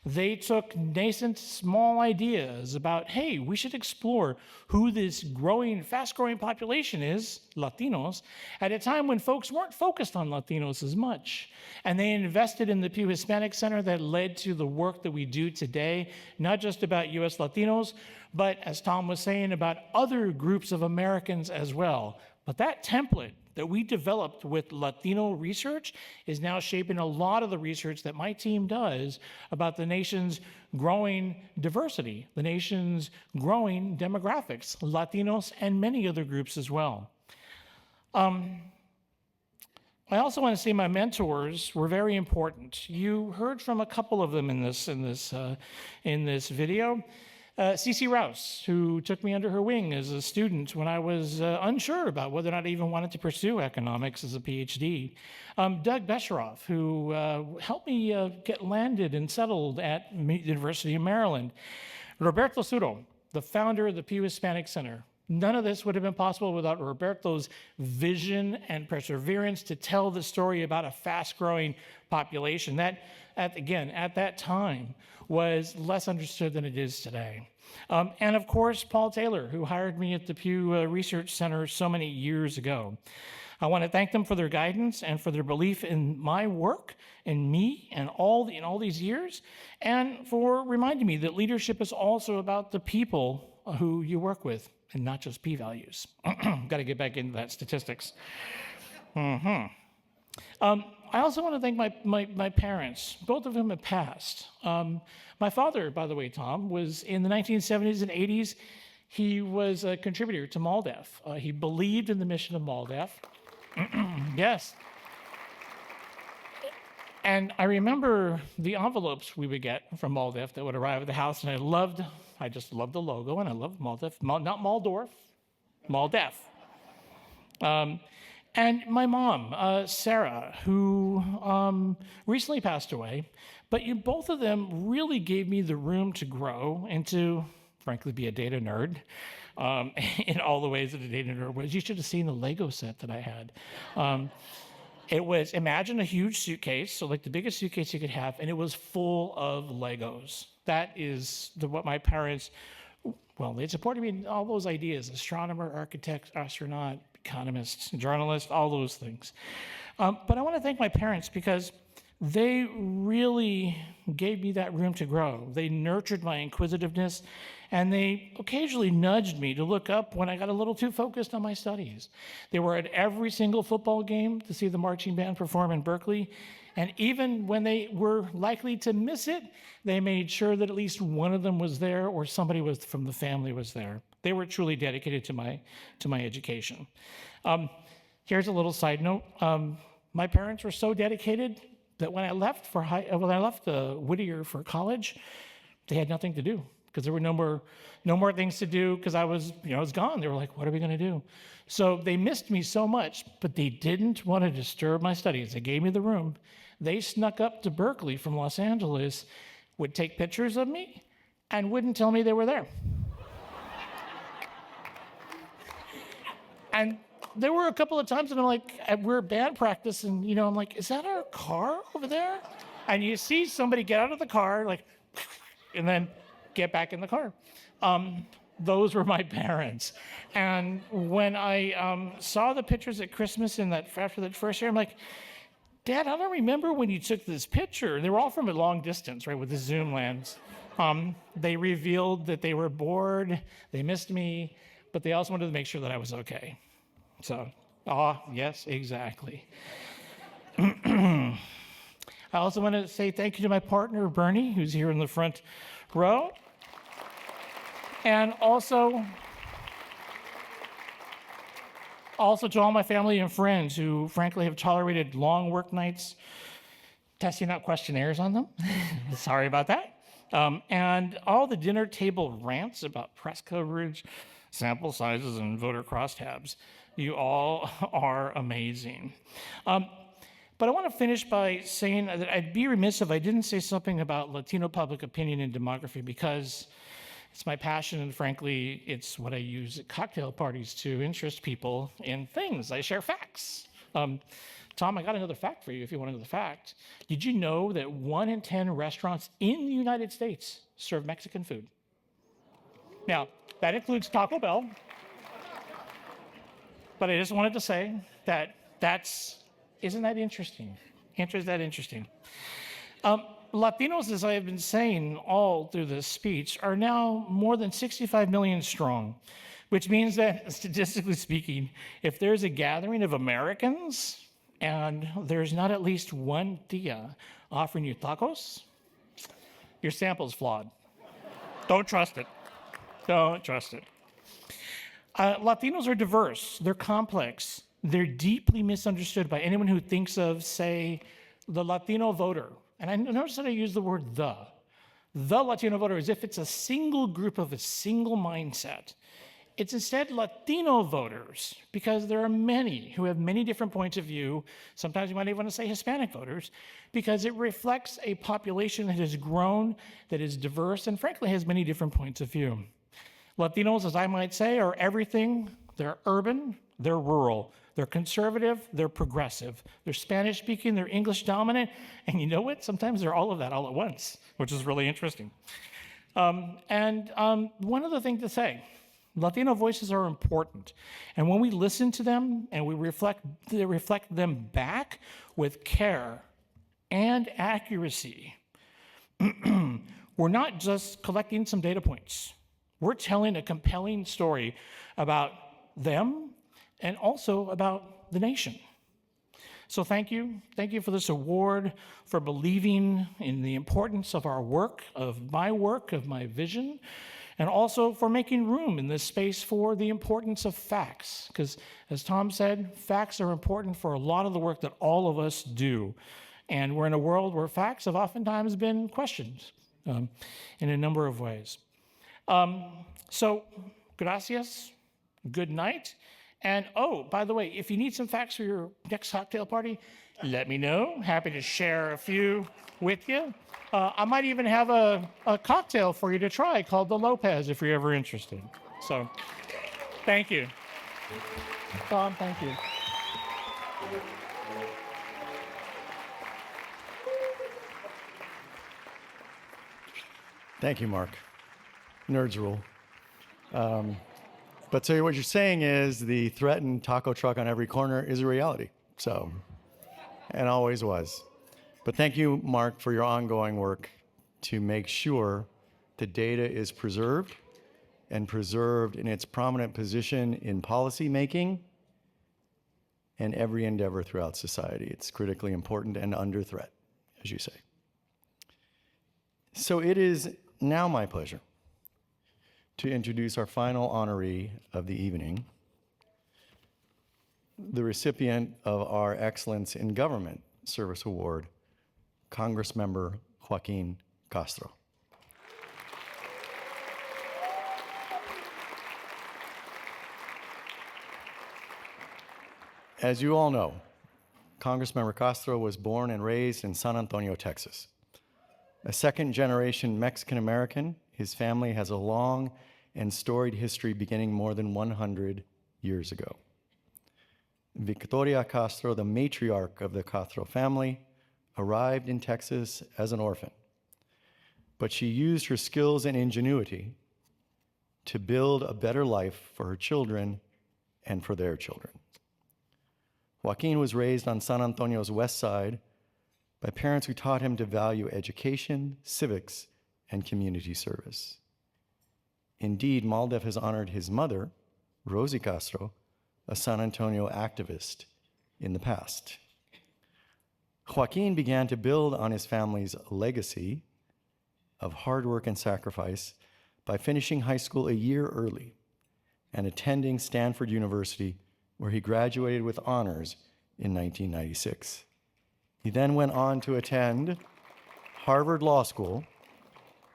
They took nascent, small ideas about, hey, we should explore who this growing, fast-growing population is, Latinos, at a time when folks weren't focused on Latinos as much. And they invested in the Pew Hispanic Center that led to the work that we do today, not just about US Latinos, but as Tom was saying, about other groups of Americans as well. But that template that we developed with Latino research is now shaping a lot of the research that my team does about the nation's growing diversity, the nation's growing demographics, Latinos and many other groups as well. I also want to say my mentors were very important. You heard from a couple of them in this video. Cece Rouse, who took me under her wing as a student when I was unsure about whether or not I even wanted to pursue economics as a PhD. Doug Besheroff, who helped me get landed and settled at University of Maryland. Roberto Suro, the founder of the Pew Hispanic Center. None of this would have been possible without Roberto's vision and perseverance to tell the story about a fast-growing population that, at that time, was less understood than it is today. And of course, Paul Taylor, who hired me at the Pew Research Center so many years ago. I want to thank them for their guidance and for their belief in my work, in me, and in all these years, and for reminding me that leadership is also about the people who you work with, and not just p-values. Got to get back into that statistics. I also want to thank my parents, both of whom have passed. My father, by the way, Tom, was in the 1970s and 80s. He was a contributor to MALDEF. He believed in the mission of MALDEF. Yes. And I remember the envelopes we would get from MALDEF that would arrive at the house, and I just loved the logo, and I loved MALDEF, not Waldorf, MALDEF. And my mom, Sarah, who recently passed away, but both of them really gave me the room to grow and to, frankly, be a data nerd in all the ways that a data nerd was. You should have seen the Lego set that I had. It was, imagine a huge suitcase, so like the biggest suitcase you could have, and it was full of Legos. That is what my parents, well, they supported me in all those ideas: astronomer, architect, astronaut, economist, journalist, all those things. But I want to thank my parents because they really gave me that room to grow. They nurtured my inquisitiveness, and they occasionally nudged me to look up when I got a little too focused on my studies. They were at every single football game to see the marching band perform in Berkeley, and even when they were likely to miss it, they made sure that at least one of them was there or somebody from the family was there. They were truly dedicated to my education. Here's a little side note. My parents were so dedicated that when I left Whittier for college, they had nothing to do because there were no more things to do because I was gone. They were like, what are we going to do? So they missed me so much, but they didn't want to disturb my studies. They gave me the room. They snuck up to Berkeley from Los Angeles, would take pictures of me, and wouldn't tell me they were there. And there were a couple of times that I'm like, we're at band practice, and I'm like, is that our car over there? And you see somebody get out of the car, like, and then get back in the car. Those were my parents. And when I saw the pictures at Christmas after that first year, I'm like, Dad, I don't remember when you took this picture. They were all from a long distance, right, with the zoom lens. They revealed that they were bored, they missed me, but they also wanted to make sure that I was okay. So, yes, exactly. I also want to say thank you to my partner, Bernie, who's here in the front row. And also to all my family and friends who, frankly, have tolerated long work nights, testing out questionnaires on them. Sorry about that. And all the dinner table rants about press coverage, sample sizes, and voter crosstabs. You all are amazing. But I want to finish by saying that I'd be remiss if I didn't say something about Latino public opinion and demography because it's my passion, and frankly, it's what I use at cocktail parties to interest people in things. I share facts. Tom, I got another fact for you if you want another fact. Did you know that 1 in 10 restaurants in the United States serve Mexican food? Now, that includes Taco Bell. But I just wanted to say that isn't that interesting? Isn't that interesting? Latinos, as I have been saying all through this speech, are now more than 65 million strong, which means that, statistically speaking, if there's a gathering of Americans and there's not at least one tia offering you tacos, your sample's flawed. Don't trust it. Don't trust it. Latinos are diverse, they're complex, they're deeply misunderstood by anyone who thinks of, say, the Latino voter. And I notice that I use the word the. The Latino voter as if it's a single group of a single mindset. It's instead Latino voters, because there are many who have many different points of view. Sometimes you might even want to say Hispanic voters, because it reflects a population that has grown, that is diverse, and frankly has many different points of view. Latinos, as I might say, are everything. They're urban, they're rural, they're conservative, they're progressive, they're Spanish speaking, they're English dominant, and you know what? Sometimes they're all of that all at once, which is really interesting. One other thing to say, Latino voices are important, and when we listen to them and we reflect them back with care and accuracy, we're not just collecting some data points. We're telling a compelling story about them and also about the nation. So thank you. Thank you for this award, for believing in the importance of our work, of my vision, and also for making room in this space for the importance of facts. Because as Tom said, facts are important for a lot of the work that all of us do. And we're in a world where facts have oftentimes been questioned in a number of ways. So, gracias, good night. And by the way, if you need some facts for your next cocktail party, let me know. Happy to share a few with you. I might even have a cocktail for you to try called the Lopez if you're ever interested. So, thank you. Tom, thank you. Thank you, Mark. Nerds rule. But so what you're saying is the threatened taco truck on every corner is a reality. So, and always was. But thank you, Mark, for your ongoing work to make sure the data is preserved and preserved in its prominent position in policy making and every endeavor throughout society. It's critically important and under threat, as you say. So it is now my pleasure to introduce our final honoree of the evening, the recipient of our Excellence in Government Service Award, Congressmember Joaquin Castro. As you all know, Congressmember Castro was born and raised in San Antonio, Texas. A second-generation Mexican-American, his family has a long and storied history beginning more than 100 years ago. Victoria Castro, the matriarch of the Castro family, arrived in Texas as an orphan, but she used her skills and ingenuity to build a better life for her children and for their children. Joaquin was raised on San Antonio's west side by parents who taught him to value education, civics, and community service. Indeed, MALDEF has honored his mother, Rosie Castro, a San Antonio activist, in the past. Joaquin began to build on his family's legacy of hard work and sacrifice by finishing high school a year early and attending Stanford University, where he graduated with honors in 1996. He then went on to attend Harvard Law School,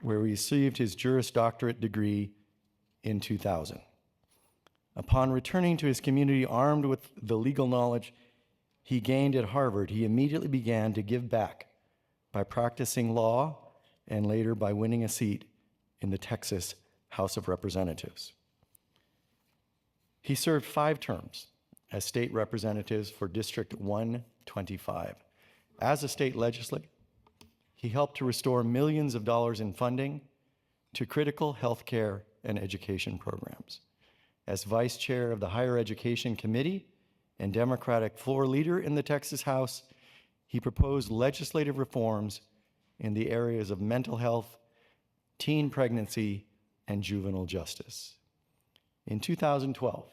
where he received his Juris Doctorate degree in 2000. Upon returning to his community armed with the legal knowledge he gained at Harvard, he immediately began to give back by practicing law and later by winning a seat in the Texas House of Representatives. He served 5 terms as state representatives for District 125. As a state legislator, he helped to restore millions of dollars in funding to critical healthcare and education programs. As vice chair of the Higher Education Committee and Democratic floor leader in the Texas House, he proposed legislative reforms in the areas of mental health, teen pregnancy, and juvenile justice. In 2012,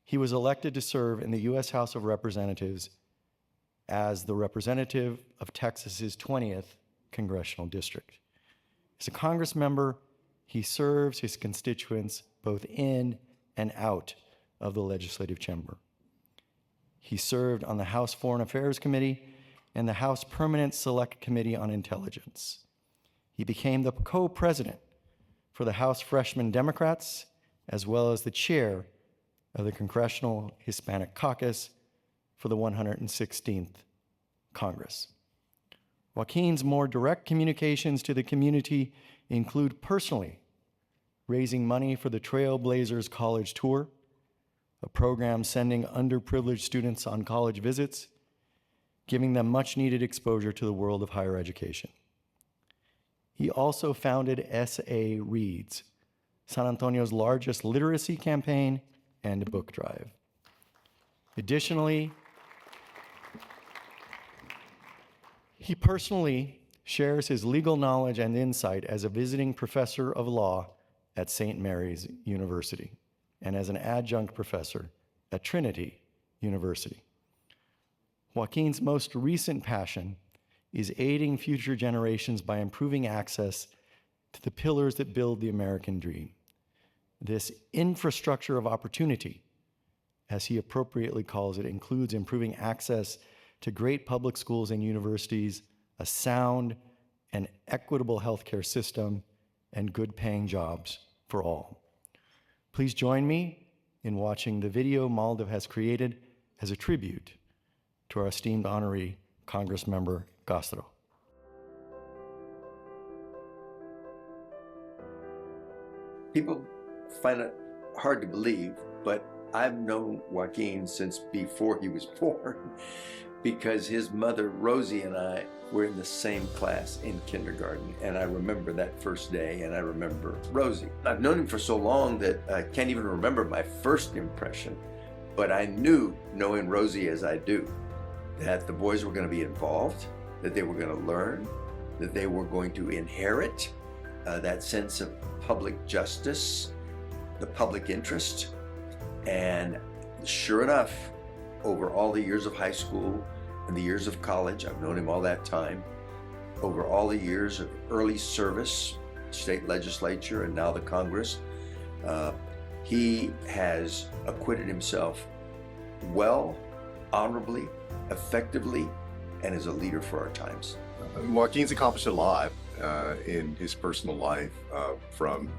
he was elected to serve in the U.S. House of Representatives as the representative of Texas's 20th congressional district. As a Congress member, he serves his constituents both in and out of the legislative chamber. He served on the House Foreign Affairs Committee and the House Permanent Select Committee on Intelligence. He became the co-president for the House Freshman Democrats, as well as the chair of the Congressional Hispanic Caucus for the 116th Congress. Joaquin's more direct communications to the community include personally raising money for the Trailblazers College Tour, a program sending underprivileged students on college visits, giving them much-needed exposure to the world of higher education. He also founded SA Reads, San Antonio's largest literacy campaign and book drive. Additionally, he personally shares his legal knowledge and insight as a visiting professor of law at St. Mary's University and as an adjunct professor at Trinity University. Joaquin's most recent passion is aiding future generations by improving access to the pillars that build the American dream. This infrastructure of opportunity, as he appropriately calls it, includes improving access to great public schools and universities, a sound and equitable healthcare system, and good-paying jobs for all. Please join me in watching the video MALDEF has created as a tribute to our esteemed honoree, Congressmember Castro. People find it hard to believe, but I've known Joaquin since before he was born. because his mother, Rosie, and I were in the same class in kindergarten. And I remember that first day, and I remember Rosie. I've known him for so long that I can't even remember my first impression, but I knew, knowing Rosie as I do, that the boys were going to be involved, that they were going to learn, that they were going to inherit that sense of public justice, the public interest. And sure enough, over all the years of high school and the years of college, I've known him all that time, over all the years of early service, state legislature and now the Congress, he has acquitted himself well, honorably, effectively, and is a leader for our times. Joaquin's accomplished a lot in his personal life, from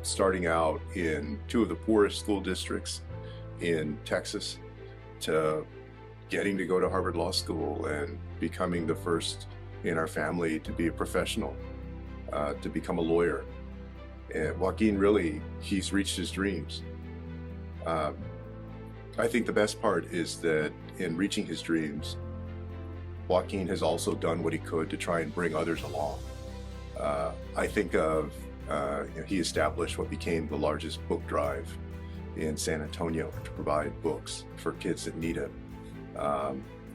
starting out in two of the poorest school districts in Texas to getting to go to Harvard Law School and becoming the first in our family to be a professional, to become a lawyer. And Joaquin really, he's reached his dreams. I think the best part is that in reaching his dreams, Joaquin has also done what he could to try and bring others along. I think of, he established what became the largest book drive in San Antonio to provide books for kids that need it.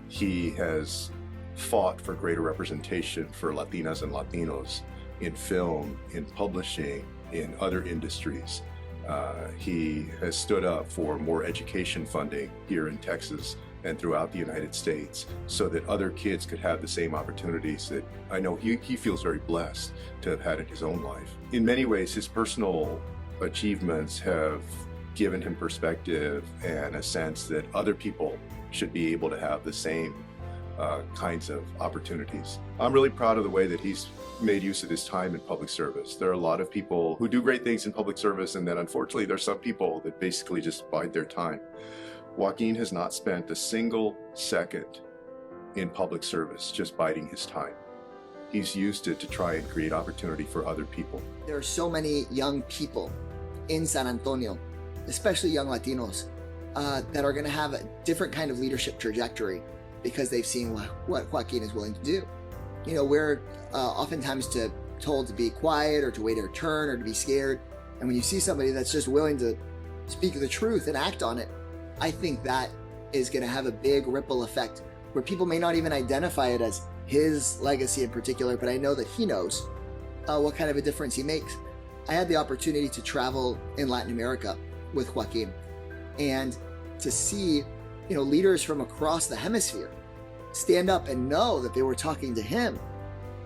He has fought for greater representation for Latinas and Latinos in film, in publishing, in other industries. He has stood up for more education funding here in Texas and throughout the United States so that other kids could have the same opportunities that I know he feels very blessed to have had in his own life. In many ways, his personal achievements have given him perspective and a sense that other people should be able to have the same kinds of opportunities. I'm really proud of the way that he's made use of his time in public service. There are a lot of people who do great things in public service, and then unfortunately there's some people that basically just bide their time. Joaquin has not spent a single second in public service just biding his time. He's used it to try and create opportunity for other people. There are so many young people in San Antonio, especially young Latinos, that are going to have a different kind of leadership trajectory because they've seen what Joaquin is willing to do. You know, we're oftentimes told to be quiet or to wait our turn or to be scared. And when you see somebody that's just willing to speak the truth and act on it, I think that is going to have a big ripple effect where people may not even identify it as his legacy in particular, but I know that he knows what kind of a difference he makes. I had the opportunity to travel in Latin America with Joaquin and to see, you know, leaders from across the hemisphere stand up and know that they were talking to him.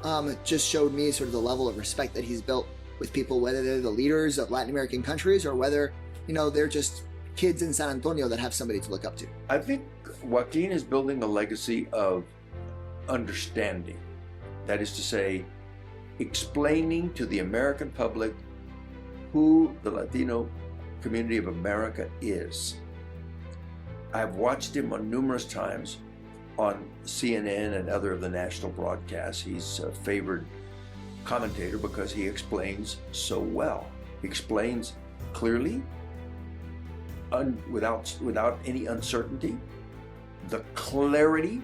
It just showed me sort of the level of respect that he's built with people, whether they're the leaders of Latin American countries or whether, you know, they're just kids in San Antonio that have somebody to look up to. I think Joaquin is building a legacy of understanding. That is to say, explaining to the American public who the Latino community of America is. I've watched him on numerous times on CNN and other of the national broadcasts. He's a favored commentator because he explains so well. He explains clearly, without any uncertainty, the clarity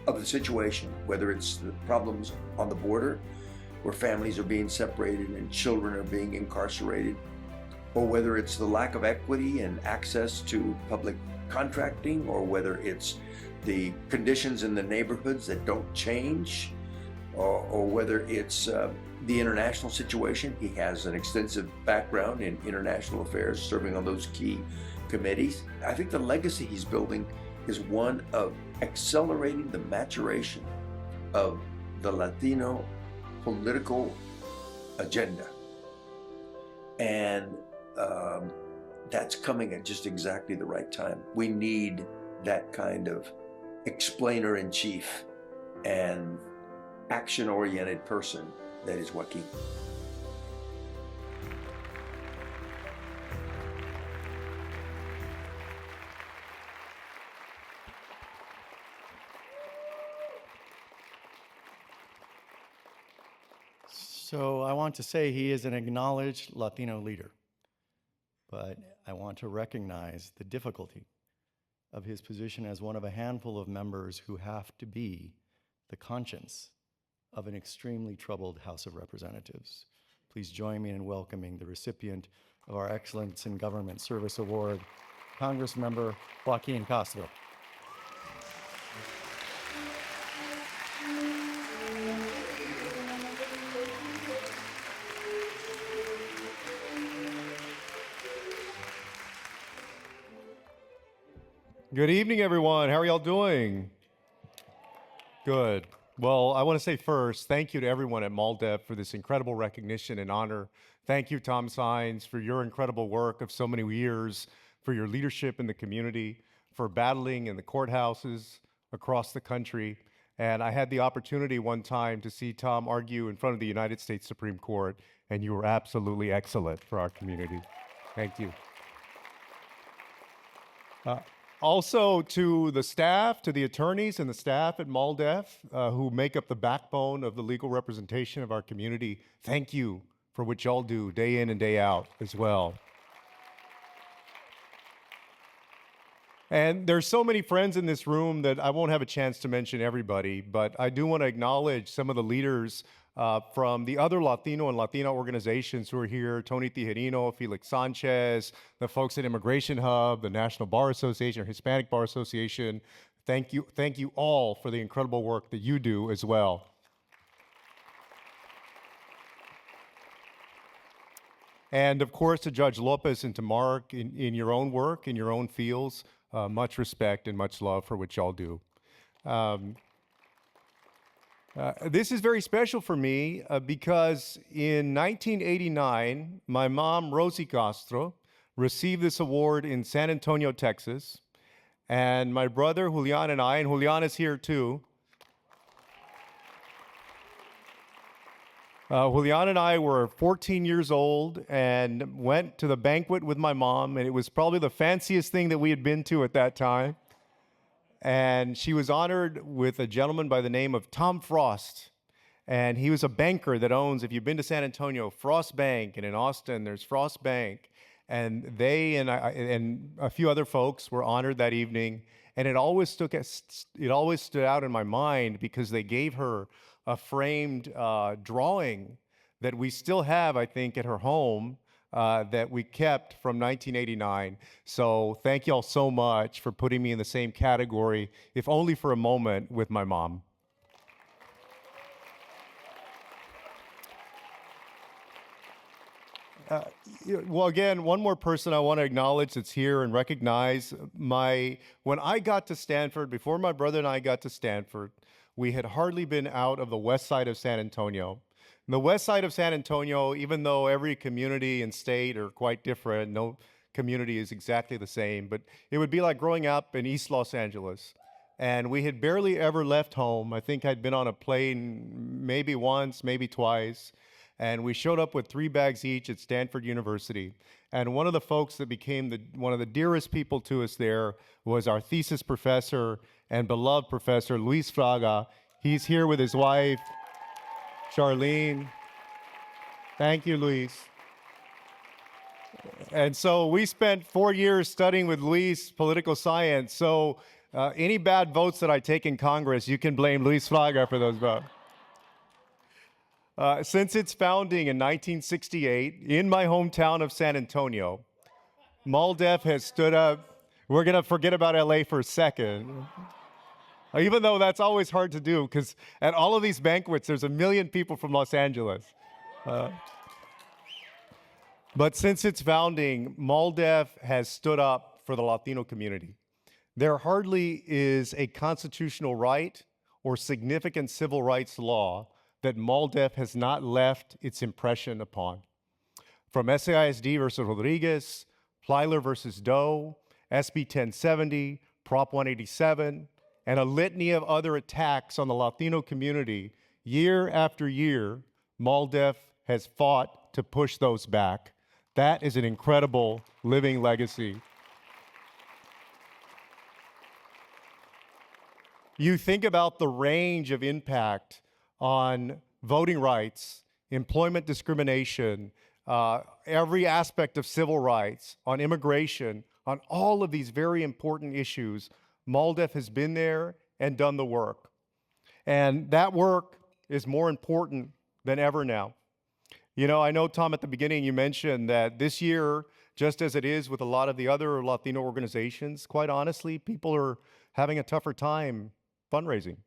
of the situation, whether it's the problems on the border where families are being separated and children are being incarcerated, or whether it's the lack of equity and access to public contracting, or whether it's the conditions in the neighborhoods that don't change, or whether it's the international situation. He has an extensive background in international affairs, serving on those key committees. I think the legacy he's building is one of accelerating the maturation of the Latino political agenda. And that's coming at just exactly the right time. We need that kind of explainer-in-chief and action-oriented person that is Joaquin. So I want to say he is an acknowledged Latino leader, but I want to recognize the difficulty of his position as one of a handful of members who have to be the conscience of an extremely troubled House of Representatives. Please join me in welcoming the recipient of our Excellence in Government Service Award, Congressmember Joaquin Castro. Good evening, everyone. How are y'all doing? Good. Well, I want to say first, thank you to everyone at MALDEF for this incredible recognition and honor. Thank you, Tom Sines, for your incredible work of so many years, for your leadership in the community, for battling in the courthouses across the country. And I had the opportunity one time to see Tom argue in front of the United States Supreme Court, and you were absolutely excellent for our community. Thank you. Also to the staff, to the attorneys and the staff at MALDEF who make up the backbone of the legal representation of our community, thank you for what y'all do day in and day out as well. And there's so many friends in this room that I won't have a chance to mention everybody, but I do want to acknowledge some of the leaders from the other Latino and Latina organizations who are here, Tony Tijerino, Felix Sanchez, the folks at Immigration Hub, the National Bar Association, or Hispanic Bar Association. Thank you all for the incredible work that you do as well. And of course, to Judge Lopez and to Mark in your own work, in your own fields, much respect and much love for what y'all do. This is very special for me because in 1989, my mom, Rosie Castro, received this award in San Antonio, Texas. And my brother, Julian, and I, and Julian is here too. Julian and I were 14 years old and went to the banquet with my mom, and it was probably the fanciest thing that we had been to at that time. And she was honored with a gentleman by the name of Tom Frost. And he was a banker that owns, if you've been to San Antonio, Frost Bank, and in Austin, there's Frost Bank. And they and a few other folks were honored that evening. And it always stood out in my mind because they gave her a framed drawing that we still have, I think, at her home that we kept from 1989. So thank you all so much for putting me in the same category, if only for a moment, with my mom. Well, again, one more person I want to acknowledge that's here and recognize. When I got to Stanford, before my brother and I got to Stanford, we had hardly been out of the west side of San Antonio. And the west side of San Antonio, even though every community and state are quite different, no community is exactly the same, but it would be like growing up in East Los Angeles. And we had barely ever left home. I think I'd been on a plane maybe once, maybe twice. And we showed up with 3 bags each at Stanford University. And one of the folks that became one of the dearest people to us there was our thesis professor and beloved professor, Luis Fraga. He's here with his wife, Charlene. Thank you, Luis. And so we spent 4 years studying with Luis political science. So any bad votes that I take in Congress, you can blame Luis Fraga for those votes. Since its founding in 1968 in my hometown of San Antonio, MALDEF has stood up. We're going to forget about LA for a second. Even though that's always hard to do, because at all of these banquets, there's 1 million people from Los Angeles. But since its founding, MALDEF has stood up for the Latino community. There hardly is a constitutional right or significant civil rights law that MALDEF has not left its impression upon. From SAISD versus Rodriguez, Plyler versus Doe, SB 1070, Prop 187, and a litany of other attacks on the Latino community, year after year, MALDEF has fought to push those back. That is an incredible living legacy. You think about the range of impact on voting rights, employment discrimination, every aspect of civil rights, on immigration, on all of these very important issues, MALDEF has been there and done the work. And that work is more important than ever now. You know, I know, Tom, at the beginning you mentioned that this year, just as it is with a lot of the other Latino organizations, quite honestly, people are having a tougher time fundraising.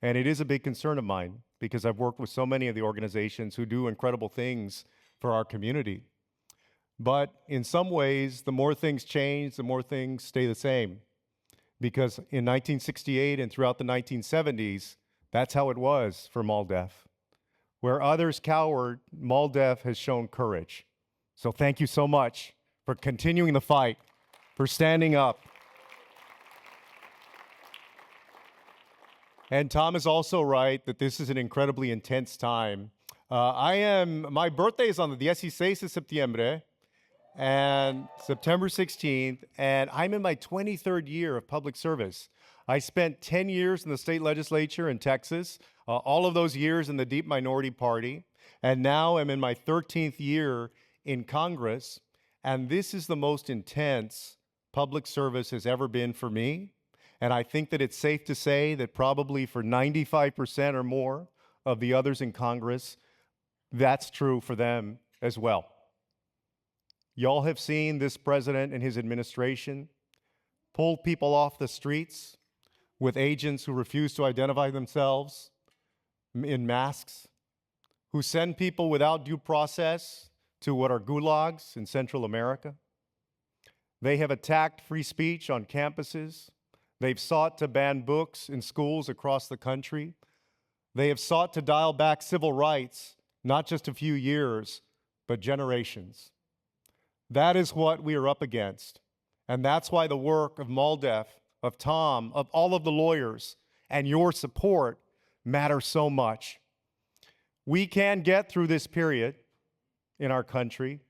And it is a big concern of mine because I've worked with so many of the organizations who do incredible things for our community. But in some ways, the more things change, the more things stay the same. Because in 1968 and throughout the 1970s, that's how it was for MALDEF. Where others cowered, MALDEF has shown courage. So thank you so much for continuing the fight, for standing up. And Tom is also right that this is an incredibly intense time. My birthday is on the 16 de septiembre, and September 16th, and I'm in my 23rd year of public service. I spent 10 years in the state legislature in Texas, all of those years in the Deep Minority Party, and now I'm in my 13th year in Congress, and this is the most intense public service has ever been for me. And I think that it's safe to say that probably for 95% or more of the others in Congress, that's true for them as well. Y'all have seen this president and his administration pull people off the streets with agents who refuse to identify themselves in masks, who send people without due process to what are gulags in Central America. They have attacked free speech on campuses. They've sought to ban books in schools across the country. They have sought to dial back civil rights, not just a few years, but generations. That is what we are up against. And that's why the work of MALDEF, of Tom, of all of the lawyers, and your support matters so much. We can get through this period in our country.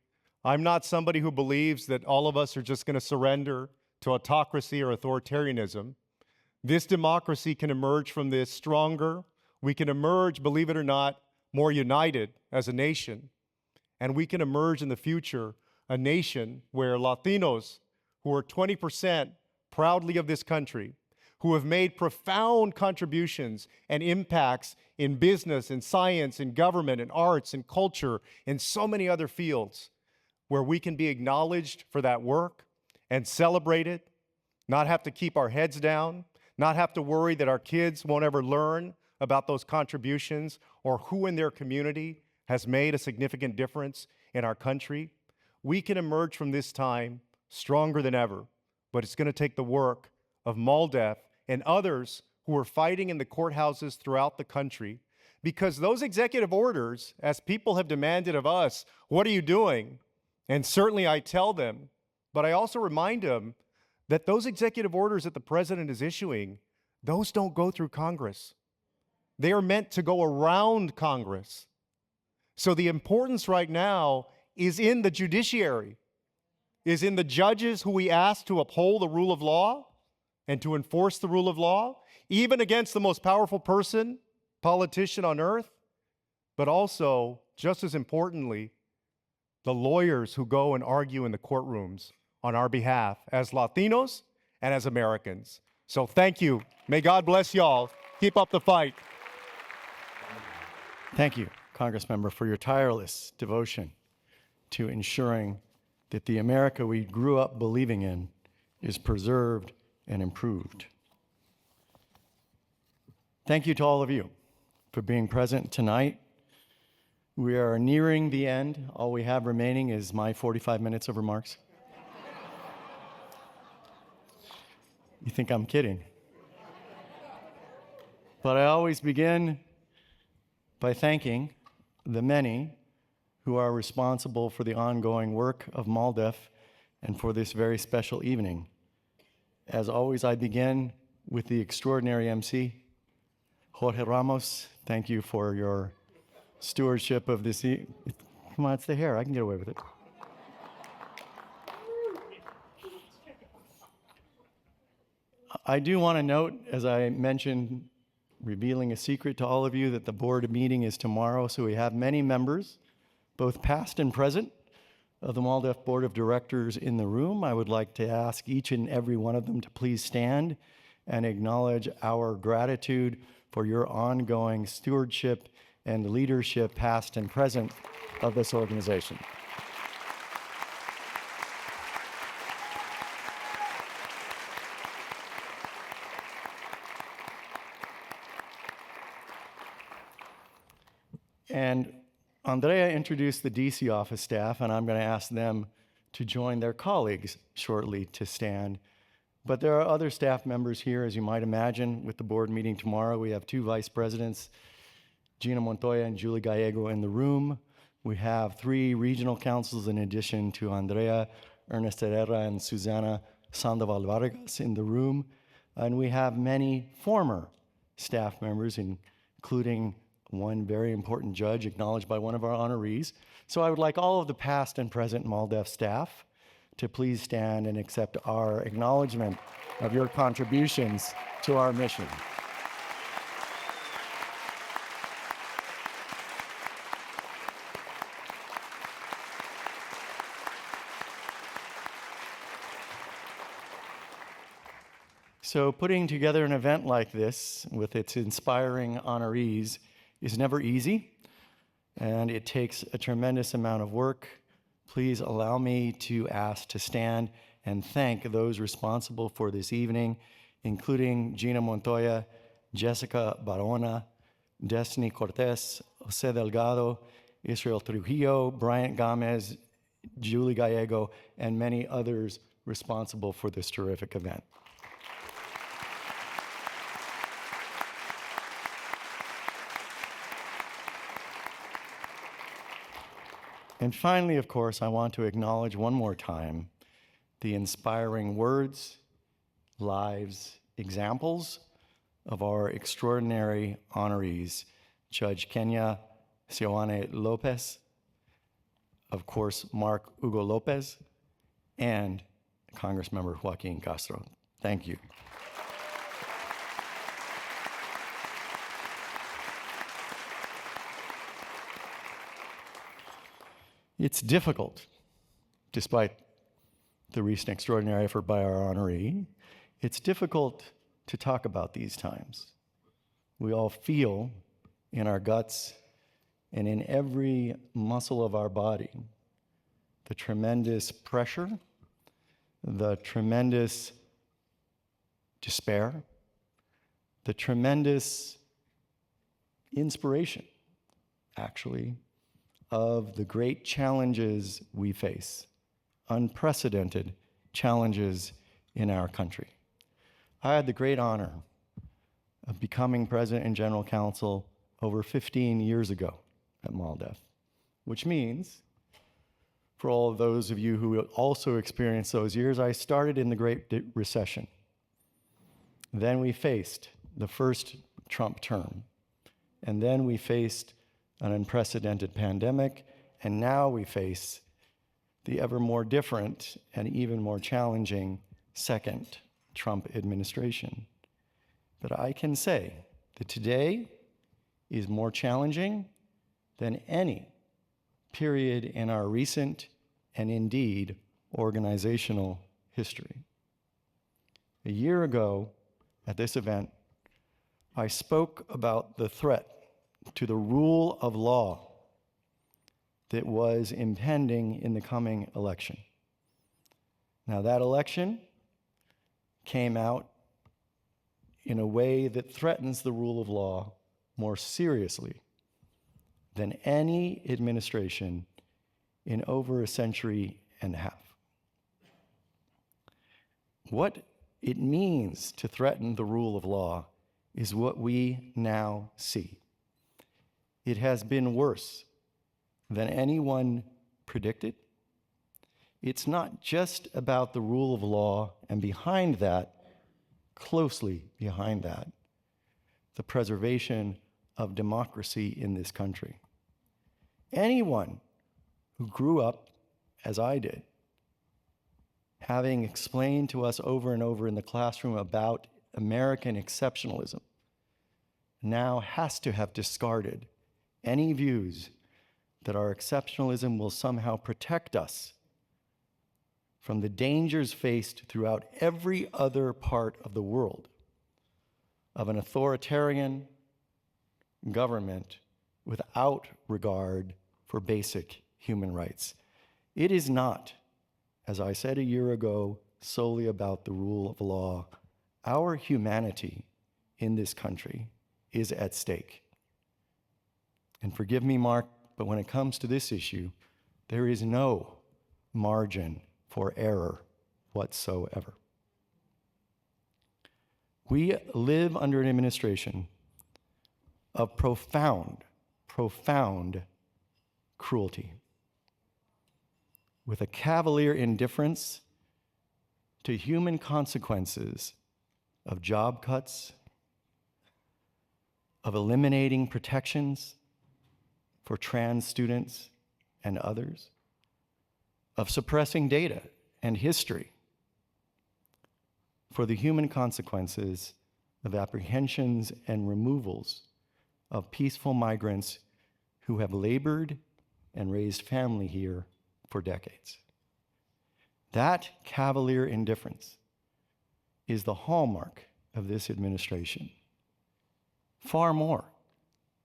I'm not somebody who believes that all of us are just going to surrender to autocracy or authoritarianism. This democracy can emerge from this stronger. We can emerge, believe it or not, more united as a nation. And we can emerge in the future a nation where Latinos, who are 20% proudly of this country, who have made profound contributions and impacts in business, in science, in government, in arts, in culture, in so many other fields, where we can be acknowledged for that work and celebrate it, not have to keep our heads down, not have to worry that our kids won't ever learn about those contributions or who in their community has made a significant difference in our country. We can emerge from this time stronger than ever, but it's going to take the work of MALDEF and others who are fighting in the courthouses throughout the country, because those executive orders, as people have demanded of us, what are you doing? And certainly I tell them, but I also remind them that those executive orders that the president is issuing, those don't go through Congress. They are meant to go around Congress. So the importance right now is in the judiciary, is in the judges who we ask to uphold the rule of law and to enforce the rule of law, even against the most powerful politician on earth, but also, just as importantly, the lawyers who go and argue in the courtrooms on our behalf as Latinos and as Americans. So thank you. May God bless y'all. Keep up the fight. Thank you, Congressmember, for your tireless devotion to ensuring that the America we grew up believing in is preserved and improved. Thank you to all of you for being present tonight. We are nearing the end. All we have remaining is my 45 minutes of remarks. You think I'm kidding? But I always begin by thanking the many who are responsible for the ongoing work of MALDEF and for this very special evening. As always, I begin with the extraordinary MC, Jorge Ramos. Thank you for your stewardship of this Come on, it's the hair. I can get away with it. I do want to note, as I mentioned, revealing a secret to all of you, that the board meeting is tomorrow, so we have many members both past and present, of the MALDEF Board of Directors in the room. I would like to ask each and every one of them to please stand and acknowledge our gratitude for your ongoing stewardship and leadership, past and present, of this organization. And Andrea introduced the DC office staff, and I'm going to ask them to join their colleagues shortly to stand. But there are other staff members here, as you might imagine. With the board meeting tomorrow, we have two vice presidents, Gina Montoya and Julie Gallego, in the room. We have three regional councils in addition to Andrea, Ernest Herrera, and Susana Sandoval Vargas in the room. And we have many former staff members, including one very important judge acknowledged by one of our honorees. So I would like all of the past and present MALDEF staff to please stand and accept our acknowledgement of your contributions to our mission. So putting together an event like this with its inspiring honorees is never easy, and it takes a tremendous amount of work. Please allow me to ask to stand and thank those responsible for this evening, including Gina Montoya, Jessica Barona, Destiny Cortez, Jose Delgado, Israel Trujillo, Bryant Gomez, Julie Gallego, and many others responsible for this terrific event. And finally, of course, I want to acknowledge one more time the inspiring words, lives, examples of our extraordinary honorees, Judge Kenya Sioane Lopez, of course, Mark Hugo Lopez, and Congressmember Joaquin Castro. Thank you. It's difficult, despite the recent extraordinary effort by our honoree, it's difficult to talk about these times. We all feel in our guts and in every muscle of our body the tremendous pressure, the tremendous despair, the tremendous inspiration, actually, of the great challenges we face, unprecedented challenges in our country. I had the great honor of becoming President and General Counsel over 15 years ago at MALDEF, which means, for all of those of you who also experienced those years, I started in the Great Recession. Then we faced the first Trump term, and then we faced an unprecedented pandemic, and now we face the ever more different and even more challenging second Trump administration. But I can say that today is more challenging than any period in our recent and indeed organizational history. A year ago at this event, I spoke about the threat to the rule of law that was impending in the coming election. Now, that election came out in a way that threatens the rule of law more seriously than any administration in over a century and a half. What it means to threaten the rule of law is what we now see. It has been worse than anyone predicted. It's not just about the rule of law, and behind that, closely behind that, the preservation of democracy in this country. Anyone who grew up, as I did, having explained to us over and over in the classroom about American exceptionalism, now has to have discarded any views that our exceptionalism will somehow protect us from the dangers faced throughout every other part of the world of an authoritarian government without regard for basic human rights. It is not, as I said a year ago, solely about the rule of law. Our humanity in this country is at stake. And forgive me, Mark, but when it comes to this issue, there is no margin for error whatsoever. We live under an administration of profound cruelty, with a cavalier indifference to human consequences of job cuts, of eliminating protections for trans students and others, of suppressing data and history for the human consequences of apprehensions and removals of peaceful migrants who have labored and raised family here for decades. That cavalier indifference is the hallmark of this administration, far more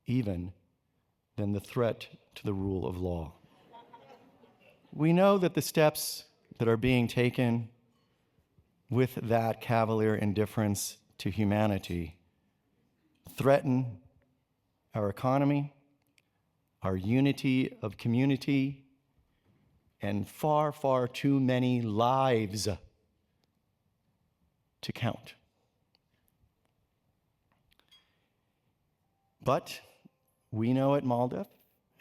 even than the threat to the rule of law. We know that the steps that are being taken with that cavalier indifference to humanity threaten our economy, our unity of community, and far, far too many lives to count. But we know at MALDEF,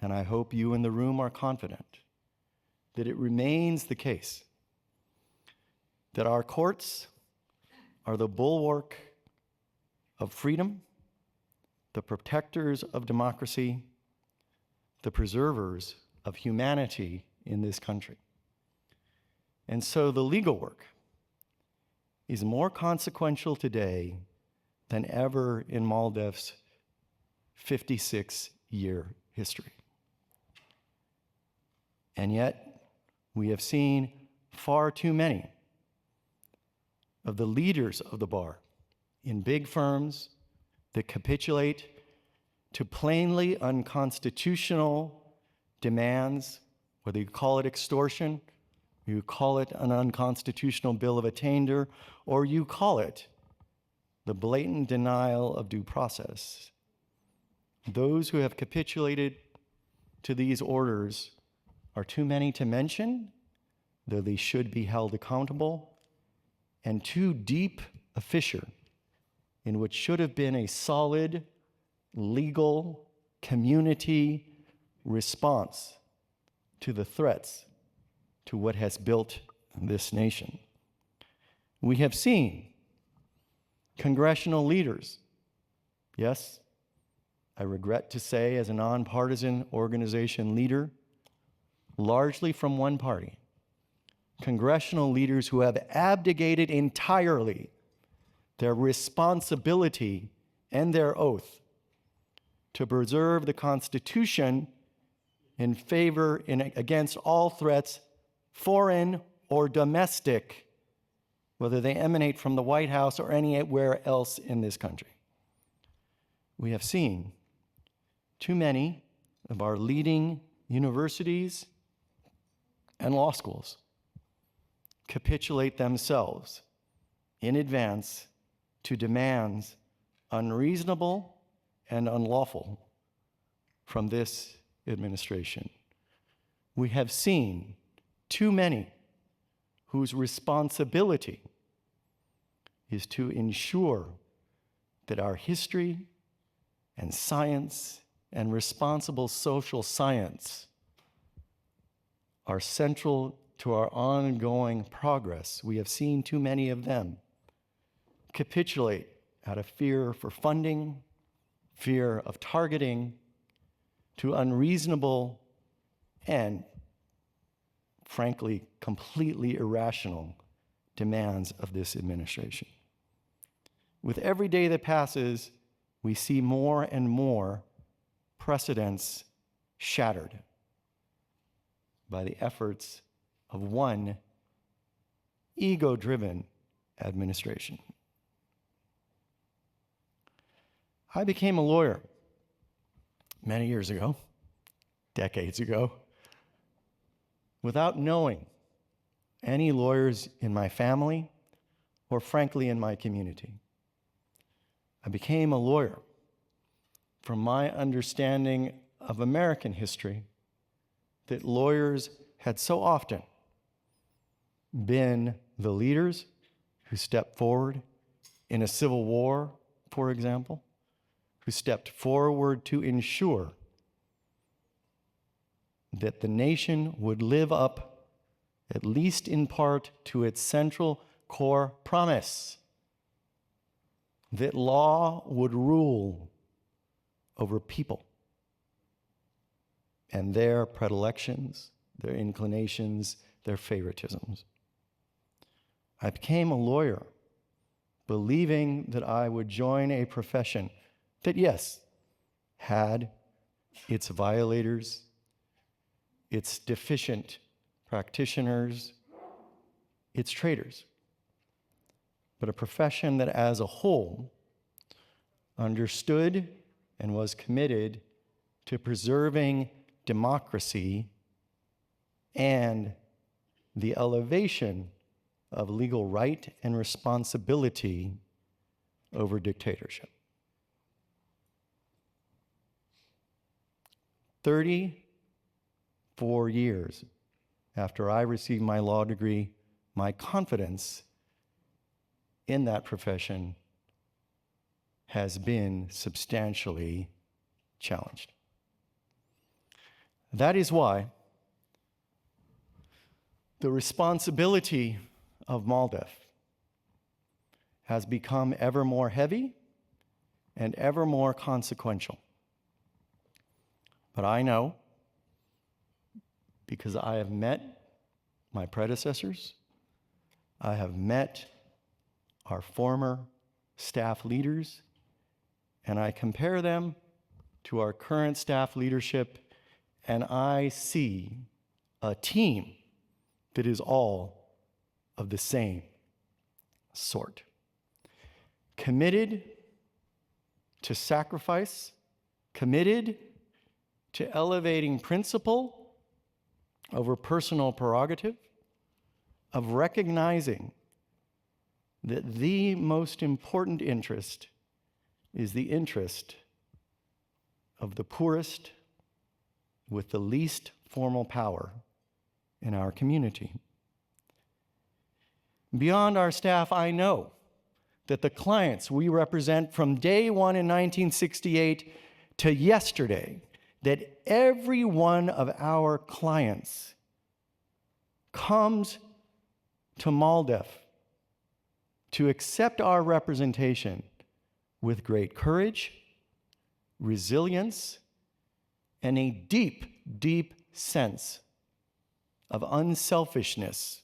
and I hope you in the room are confident, that it remains the case that our courts are the bulwark of freedom, the protectors of democracy, the preservers of humanity in this country. And so the legal work is more consequential today than ever in MALDEF's 56-year history. And yet, we have seen far too many of the leaders of the bar in big firms that capitulate to plainly unconstitutional demands, whether you call it extortion, you call it an unconstitutional bill of attainder, or you call it the blatant denial of due process. Those who have capitulated to these orders are too many to mention, though they should be held accountable, and too deep a fissure in which should have been a solid, legal, community response to the threats to what has built this nation. We have seen congressional leaders, yes, I regret to say as a nonpartisan organization leader, largely from one party, congressional leaders who have abdicated entirely their responsibility and their oath to preserve the Constitution in favor against all threats, foreign or domestic, whether they emanate from the White House or anywhere else in this country. We have seen too many of our leading universities and law schools capitulate themselves in advance to demands unreasonable and unlawful from this administration. We have seen too many whose responsibility is to ensure that our history and science and responsible social science are central to our ongoing progress. We have seen too many of them capitulate out of fear for funding, fear of targeting, to unreasonable and, frankly, completely irrational demands of this administration. With every day that passes, we see more and more precedents shattered by the efforts of one ego-driven administration. I became a lawyer many years ago, decades ago, without knowing any lawyers in my family or frankly in my community. I became a lawyer from my understanding of American history that lawyers had so often been the leaders who stepped forward in a civil war, for example, who stepped forward to ensure that the nation would live up, at least in part, to its central core promise that law would rule over people and their predilections, their inclinations, their favoritisms. I became a lawyer believing that I would join a profession that, yes, had its violators, its deficient practitioners, its traitors, but a profession that as a whole understood and was committed to preserving democracy and the elevation of legal right and responsibility over dictatorship. 34 years after I received my law degree, my confidence in that profession has been substantially challenged. That is why the responsibility of MALDEF has become ever more heavy and ever more consequential. But I know, because I have met my predecessors, I have met our former staff leaders, and I compare them to our current staff leadership, and I see a team that is all of the same sort. Committed to sacrifice, committed to elevating principle over personal prerogative, of recognizing that the most important interest is the interest of the poorest with the least formal power in our community. Beyond our staff, I know that the clients we represent from day one in 1968 to yesterday, that every one of our clients comes to MALDEF to accept our representation with great courage, resilience, and a deep, deep sense of unselfishness,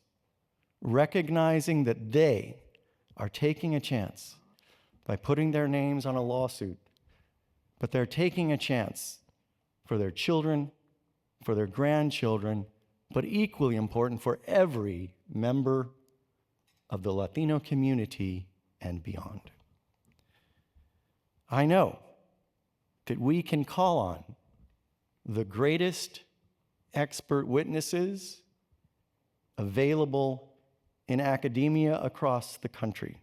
recognizing that they are taking a chance by putting their names on a lawsuit, but they're taking a chance for their children, for their grandchildren, but equally important for every member of the Latino community and beyond. I know that we can call on the greatest expert witnesses available in academia across the country,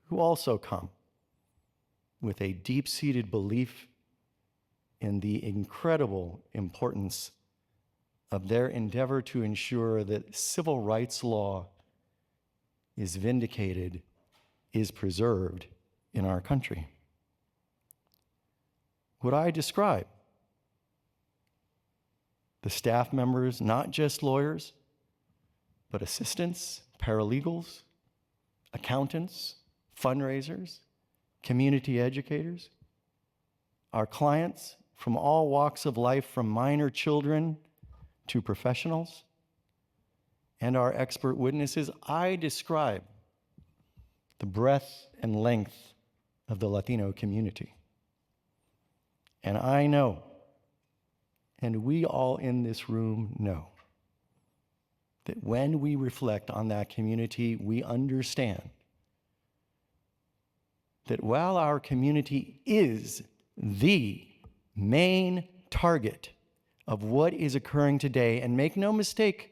who also come with a deep-seated belief in the incredible importance of their endeavor to ensure that civil rights law is vindicated, is preserved in our country. Would I describe the staff members, not just lawyers, but assistants, paralegals, accountants, fundraisers, community educators, our clients from all walks of life, from minor children to professionals, and our expert witnesses? I describe the breadth and length of the Latino community. And I know, and we all in this room know, that when we reflect on that community, we understand that while our community is the main target of what is occurring today, and make no mistake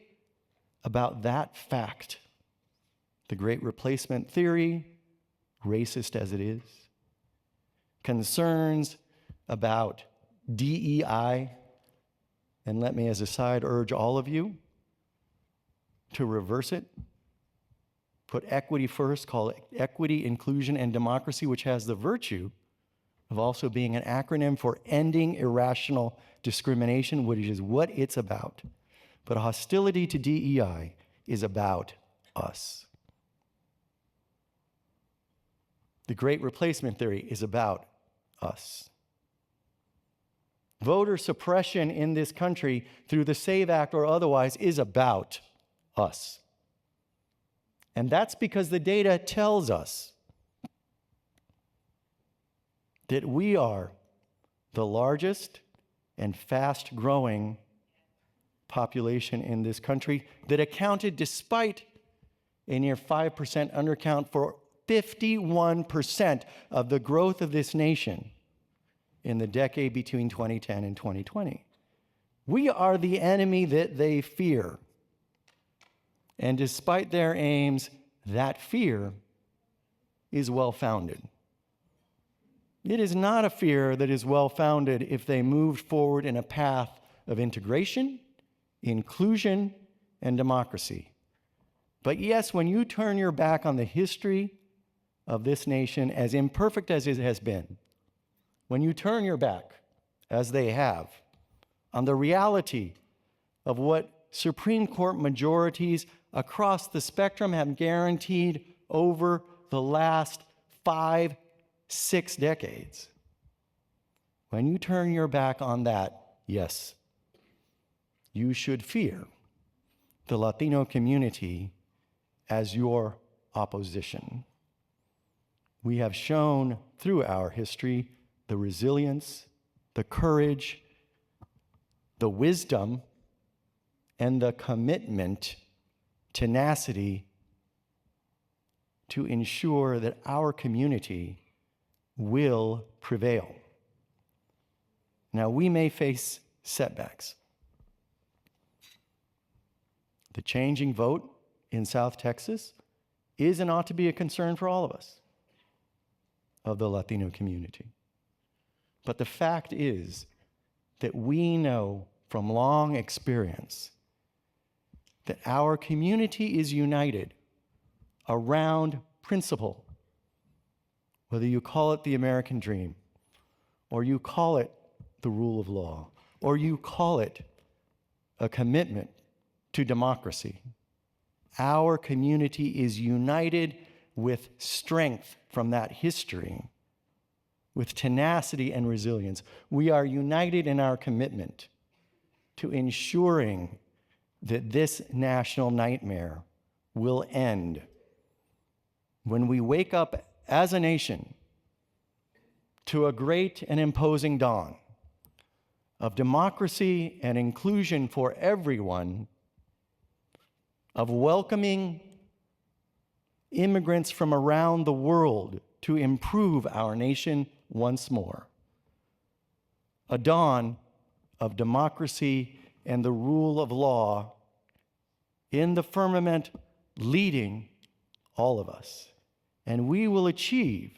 about that fact, the Great Replacement theory, racist as it is, concerns about DEI, and let me as a side urge all of you to reverse it. Put equity first, call it equity, inclusion, and democracy, which has the virtue of also being an acronym for ending irrational discrimination, which is what it's about. But hostility to DEI is about us. The Great Replacement theory is about us. Voter suppression in this country through the SAVE Act or otherwise is about us. And that's because the data tells us that we are the largest and fast-growing population in this country that accounted, despite a near 5% undercount, for 51% of the growth of this nation in the decade between 2010 and 2020. We are the enemy that they fear. And despite their aims, that fear is well-founded. It is not a fear that is well-founded if they moved forward in a path of integration, inclusion, and democracy. But yes, when you turn your back on the history of this nation, as imperfect as it has been, when you turn your back, as they have, on the reality of what Supreme Court majorities across the spectrum have guaranteed over the last 5-6 decades, when you turn your back on that, yes, you should fear the Latino community as your opposition. We have shown through our history the resilience, the courage, the wisdom, and the commitment, tenacity to ensure that our community will prevail. Now, we may face setbacks. The changing vote in South Texas is and ought to be a concern for all of us, of the Latino community. But the fact is that we know from long experience that our community is united around principle, whether you call it the American dream, or you call it the rule of law, or you call it a commitment to democracy. Our community is united with strength from that history, with tenacity and resilience. We are united in our commitment to ensuring that this national nightmare will end when we wake up as a nation to a great and imposing dawn of democracy and inclusion for everyone, of welcoming immigrants from around the world to improve our nation once more. A dawn of democracy and the rule of law in the firmament leading all of us. And we will achieve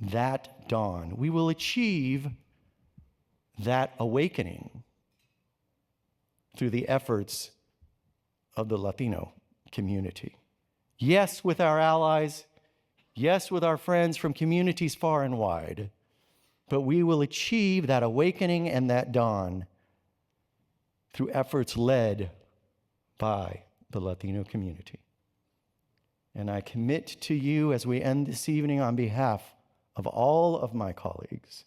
that dawn. We will achieve that awakening through the efforts of the Latino community. Yes, with our allies, yes, with our friends from communities far and wide, but we will achieve that awakening and that dawn through efforts led by the Latino community. And I commit to you as we end this evening on behalf of all of my colleagues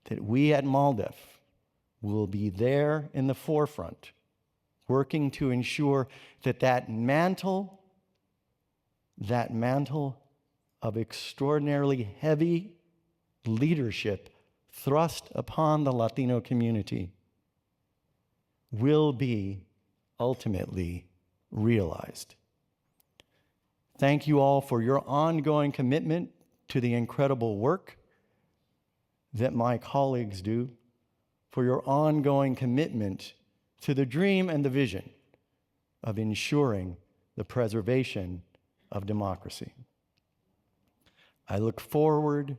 that we at MALDEF will be there in the forefront, working to ensure that that mantle of extraordinarily heavy leadership thrust upon the Latino community will be ultimately realized. Thank you all for your ongoing commitment to the incredible work that my colleagues do, for your ongoing commitment to the dream and the vision of ensuring the preservation of democracy. I look forward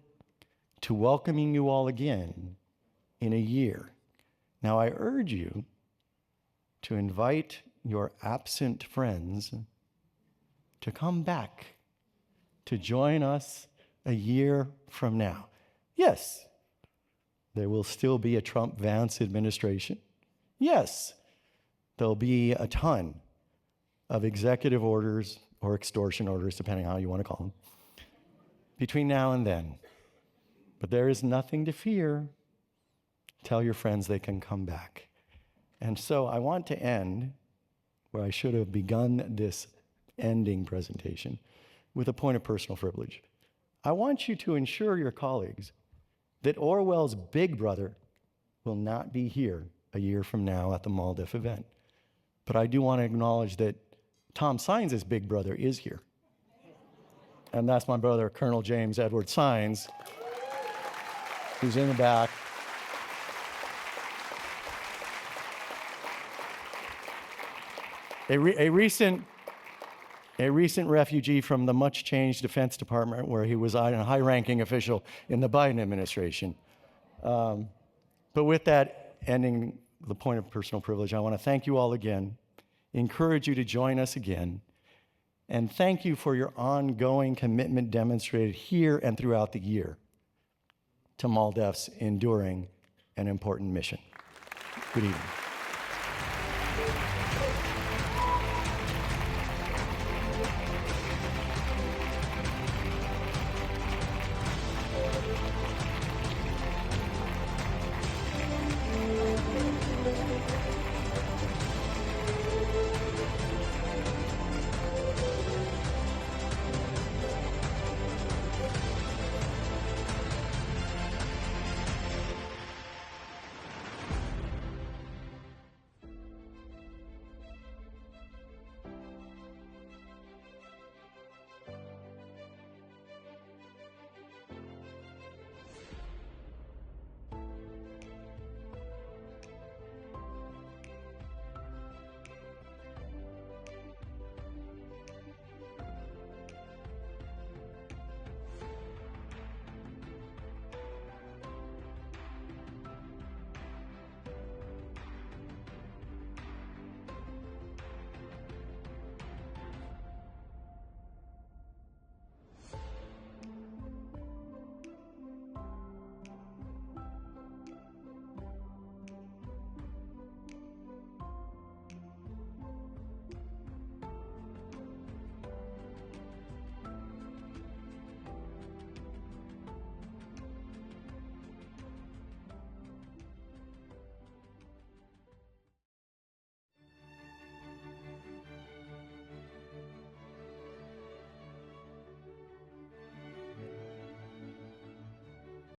to welcoming you all again in a year. Now, I urge you to invite your absent friends to come back to join us a year from now. Yes, there will still be a Trump-Vance administration. Yes, there'll be a ton of executive orders or extortion orders, depending on how you want to call them, between now and then. But there is nothing to fear. Tell your friends they can come back. And so I want to end where I should have begun this ending presentation with a point of personal privilege. I want you to ensure your colleagues that Orwell's big brother will not be here a year from now at the MALDEF event. But I do want to acknowledge that Tom Sines' big brother is here. And that's my brother, Colonel James Edward Sines, who's in the back. A recent refugee from the much-changed Defense Department, where he was a high-ranking official in the Biden administration. But with that, ending the point of personal privilege, I want to thank you all again, encourage you to join us again, and thank you for your ongoing commitment demonstrated here and throughout the year to MALDEF's enduring and important mission. Good evening.